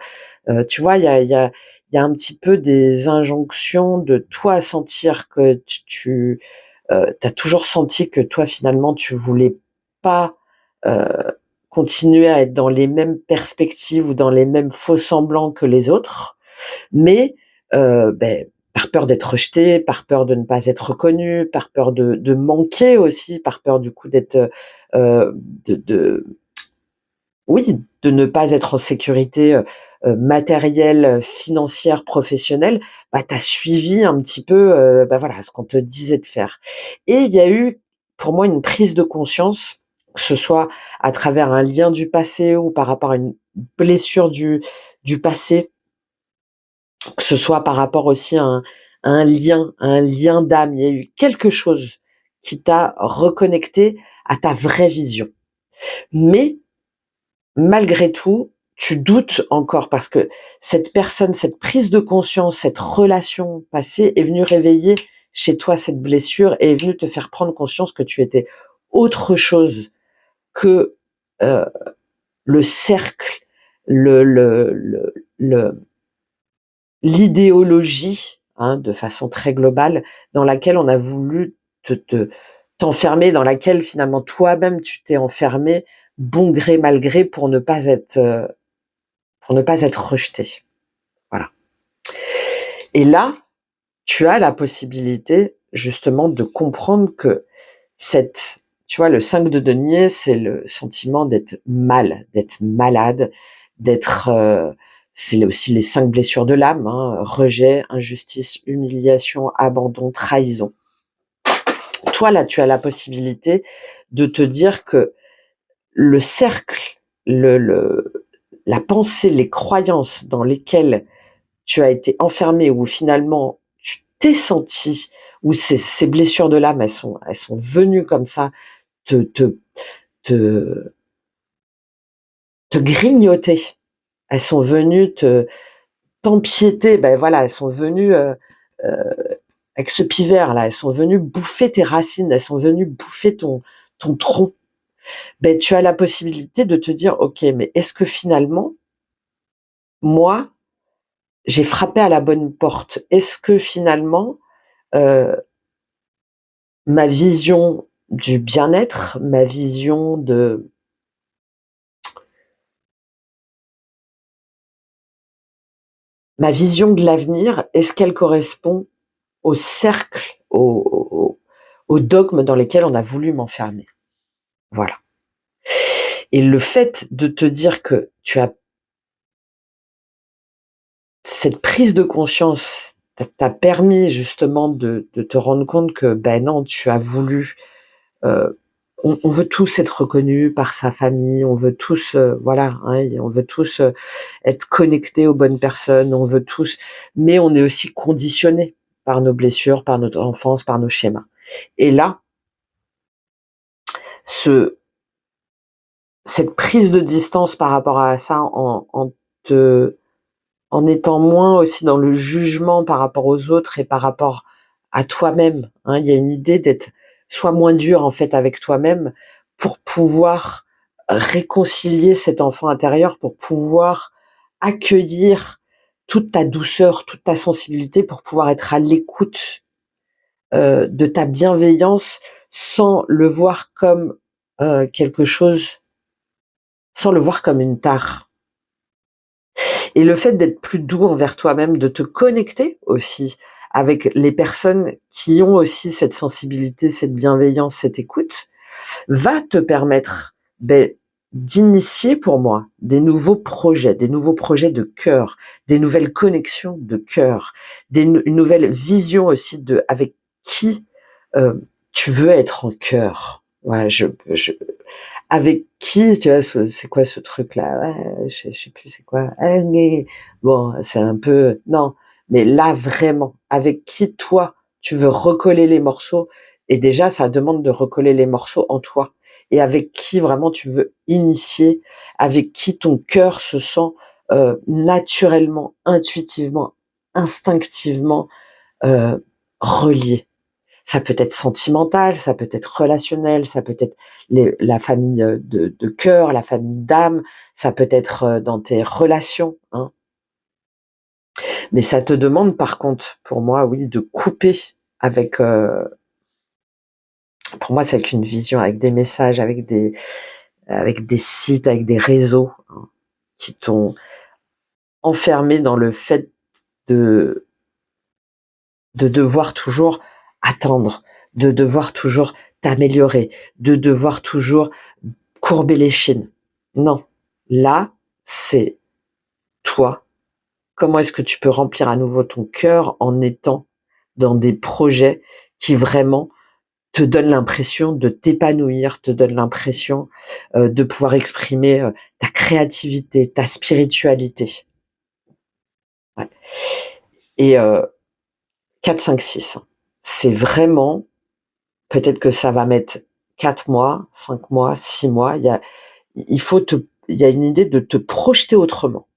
tu vois, il y a un petit peu des injonctions de toi sentir que tu as toujours senti que toi finalement tu voulais pas continuer à être dans les mêmes perspectives ou dans les mêmes faux semblants que les autres, mais par peur d'être rejeté, par peur de ne pas être reconnu, par peur de manquer aussi, par peur du coup d'être de oui, de ne pas être en sécurité matérielle, financière, professionnelle, tu as suivi un petit peu voilà ce qu'on te disait de faire. Et il y a eu pour moi une prise de conscience, que ce soit à travers un lien du passé ou par rapport à une blessure du passé, que ce soit par rapport aussi à un lien d'âme. Il y a eu quelque chose qui t'a reconnecté à ta vraie vision. Mais malgré tout, tu doutes encore parce que cette personne, cette prise de conscience, cette relation passée est venue réveiller chez toi cette blessure et est venue te faire prendre conscience que tu étais autre chose que le cercle, le l'idéologie, de façon très globale, dans laquelle on a voulu t'enfermer, dans laquelle finalement toi-même tu t'es enfermé, bon gré mal gré, pour ne pas être rejeté. Voilà. Et là, tu as la possibilité justement de comprendre que tu vois, le 5 de denier, c'est le sentiment d'être mal, d'être malade, d'être c'est aussi les 5 blessures de l'âme, rejet, injustice, humiliation, abandon, trahison. Toi, là, tu as la possibilité de te dire que le cercle, la pensée, les croyances dans lesquelles tu as été enfermé, où finalement tu t'es senti, où ces blessures de l'âme, elles sont venues comme ça te te grignoter. Elles sont venues t'empiéter. Ben voilà, elles sont venues avec ce pivert là, elles sont venues bouffer tes racines, elles sont venues bouffer ton tronc. Ben tu as la possibilité de te dire ok, mais est-ce que finalement moi j'ai frappé à la bonne porte? Est-ce que finalement ma vision du bien-être, ma vision de l'avenir, est-ce qu'elle correspond au cercle, aux dogmes dans lesquels on a voulu m'enfermer? Voilà. Et le fait de te dire que tu as cette prise de conscience t'a permis justement de te rendre compte que ben non, tu as voulu. On veut tous être reconnus par sa famille, on veut tous, voilà, hein, on veut tous être connectés aux bonnes personnes, on veut tous, mais on est aussi conditionné par nos blessures, par notre enfance, par nos schémas. Et là, cette prise de distance par rapport à ça, en étant moins aussi dans le jugement par rapport aux autres et par rapport à toi-même, hein, il y a une idée d'être soit moins dur en fait avec toi-même pour pouvoir réconcilier cet enfant intérieur, pour pouvoir accueillir toute ta douceur, toute ta sensibilité, pour pouvoir être à l'écoute de ta bienveillance sans le voir comme quelque chose, sans le voir comme une tare. Et le fait d'être plus doux envers toi-même, de te connecter aussi avec les personnes qui ont aussi cette sensibilité, cette bienveillance, cette écoute, va te permettre d'initier pour moi des nouveaux projets de cœur, des nouvelles connexions de cœur, une nouvelle vision aussi de avec qui tu veux être en cœur. Voilà, avec qui, tu vois, c'est quoi ce truc-là? Ouais, je sais plus c'est quoi. Ah, mais bon, c'est un peu non, mais là vraiment, avec qui toi tu veux recoller les morceaux et déjà ça demande de recoller les morceaux en toi et avec qui vraiment tu veux initier, avec qui ton cœur se sent naturellement, intuitivement, instinctivement relié. Ça peut être sentimental, ça peut être relationnel, ça peut être la famille de cœur, la famille d'âme, ça peut être dans tes relations, hein. Mais ça te demande par contre, pour moi, oui, de couper avec, pour moi, c'est avec une vision, avec des messages, avec des sites, avec des réseaux, hein, qui t'ont enfermé dans le fait de devoir toujours attendre, de devoir toujours t'améliorer, de devoir toujours courber les chines. Non. Là, c'est toi. Comment est-ce que tu peux remplir à nouveau ton cœur en étant dans des projets qui vraiment te donnent l'impression de t'épanouir, te donnent l'impression de pouvoir exprimer ta créativité, ta spiritualité. Ouais. Et 4, 5, 6. C'est vraiment, peut-être que ça va mettre 4 mois, 5 mois, 6 mois. Il y a une idée de te projeter autrement.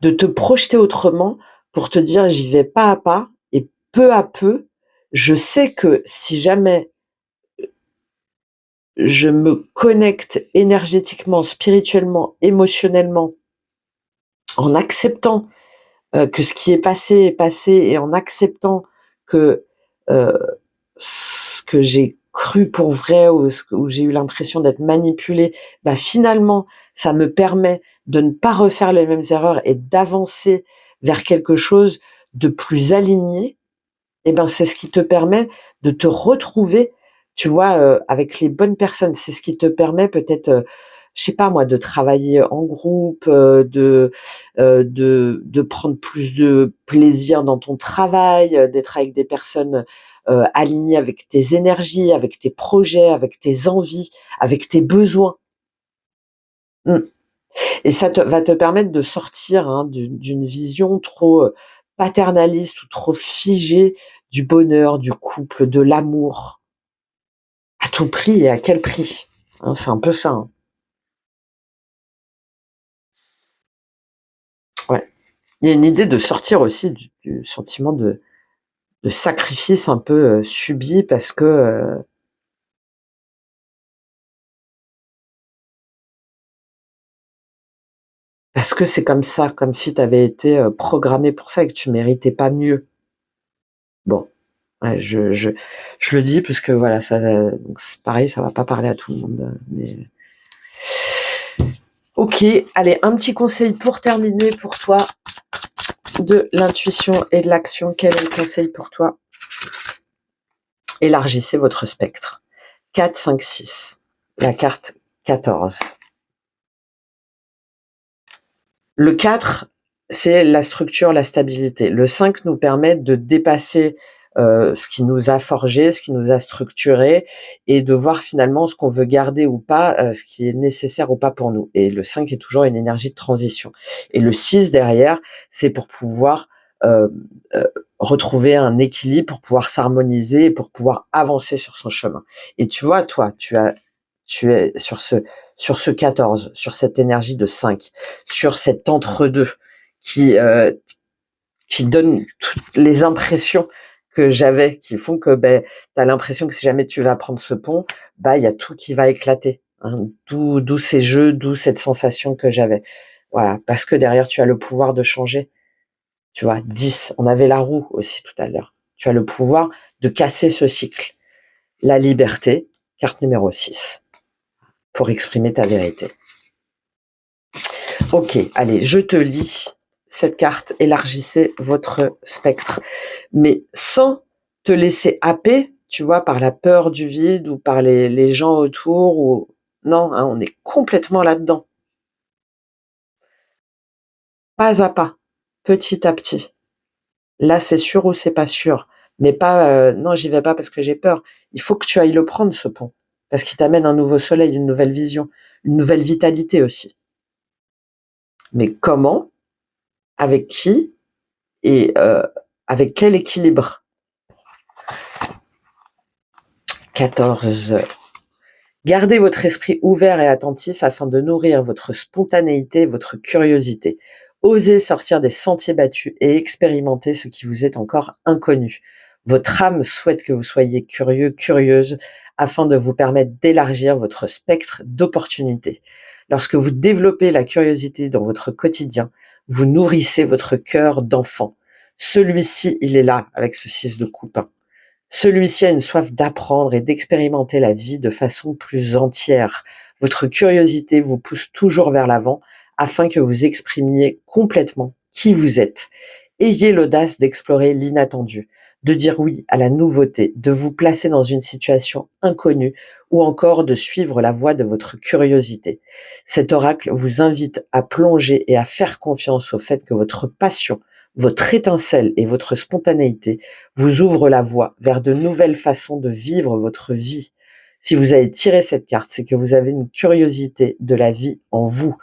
De te projeter autrement pour te dire j'y vais pas à pas et peu à peu, je sais que si jamais je me connecte énergétiquement, spirituellement, émotionnellement, en acceptant que ce qui est passé et en acceptant que euh, ce que j'ai cru pour vrai ou où j'ai eu l'impression d'être manipulée, bah finalement, ça me permet de ne pas refaire les mêmes erreurs et d'avancer vers quelque chose de plus aligné. Et ben c'est ce qui te permet de te retrouver, tu vois, avec les bonnes personnes. C'est ce qui te permet peut-être, je sais pas moi, de travailler en groupe, de prendre plus de plaisir dans ton travail, d'être avec des personnes alignées avec tes énergies, avec tes projets, avec tes envies, avec tes besoins. Et ça va te permettre de sortir hein, d'une vision trop paternaliste ou trop figée du bonheur, du couple, de l'amour. À tout prix et à quel prix? Hein, c'est un peu ça. Hein. Ouais. Il y a une idée de sortir aussi du sentiment de sacrifice un peu subi parce que c'est comme ça, comme si tu avais été programmé pour ça et que tu méritais pas mieux. Bon, ouais, je le dis parce que voilà, ça, c'est pareil, ça va pas parler à tout le monde, mais ok. Allez, un petit conseil pour terminer pour toi de l'intuition et de l'action. Quel est le conseil pour toi? Élargissez votre spectre. 4, 5, 6. La carte 14. Le 4, c'est la structure, la stabilité. Le 5 nous permet de dépasser ce qui nous a forgé, ce qui nous a structuré, et de voir finalement ce qu'on veut garder ou pas, ce qui est nécessaire ou pas pour nous. Et le 5 est toujours une énergie de transition. Et le 6 derrière, c'est pour pouvoir euh, euh, retrouver un équilibre, pour pouvoir s'harmoniser, et pour pouvoir avancer sur son chemin. Et tu vois, toi, tu es sur ce 14, sur cette énergie de 5, sur cet entre-deux qui, euh, qui donne toutes les impressions que j'avais, qui font que tu as l'impression que si jamais tu vas prendre ce pont, il y a tout qui va éclater. Hein, d'où ces jeux, d'où cette sensation que j'avais. Voilà, parce que derrière, tu as le pouvoir de changer. Tu vois, 10, on avait la roue aussi tout à l'heure. Tu as le pouvoir de casser ce cycle. La liberté, carte numéro 6, pour exprimer ta vérité. Ok, allez, je te lis cette carte, élargissez votre spectre, mais sans te laisser happer, tu vois, par la peur du vide ou par les gens autour. Ou non, hein, on est complètement là-dedans. Pas à pas, petit à petit. Là, c'est sûr ou c'est pas sûr. Mais pas, non, j'y vais pas parce que j'ai peur. Il faut que tu ailles le prendre, ce pont. Parce qu'il t'amène un nouveau soleil, une nouvelle vision, une nouvelle vitalité aussi. Mais comment? Avec qui? Et avec quel équilibre? 14. Gardez votre esprit ouvert et attentif afin de nourrir votre spontanéité et votre curiosité. Osez sortir des sentiers battus et expérimenter ce qui vous est encore inconnu. Votre âme souhaite que vous soyez curieux, curieuse, afin de vous permettre d'élargir votre spectre d'opportunités. Lorsque vous développez la curiosité dans votre quotidien, vous nourrissez votre cœur d'enfant. Celui-ci, il est là avec ce 6 de coupe. Celui-ci a une soif d'apprendre et d'expérimenter la vie de façon plus entière. Votre curiosité vous pousse toujours vers l'avant afin que vous exprimiez complètement qui vous êtes. Ayez l'audace d'explorer l'inattendu, de dire oui à la nouveauté, de vous placer dans une situation inconnue ou encore de suivre la voie de votre curiosité. Cet oracle vous invite à plonger et à faire confiance au fait que votre passion, votre étincelle et votre spontanéité vous ouvrent la voie vers de nouvelles façons de vivre votre vie. Si vous avez tiré cette carte, c'est que vous avez une curiosité de la vie en vous.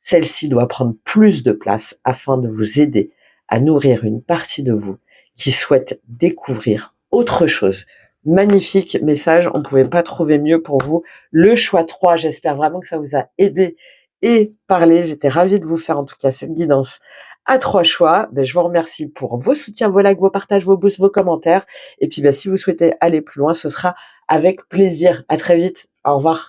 Celle-ci doit prendre plus de place afin de vous aider à nourrir une partie de vous qui souhaite découvrir autre chose. Magnifique message, on ne pouvait pas trouver mieux pour vous. Le choix 3, j'espère vraiment que ça vous a aidé et parlé. J'étais ravie de vous faire en tout cas cette guidance à 3 choix. Je vous remercie pour vos soutiens, vos likes, vos partages, vos boosts, vos commentaires. Et puis si vous souhaitez aller plus loin, ce sera avec plaisir. À très vite. Au revoir.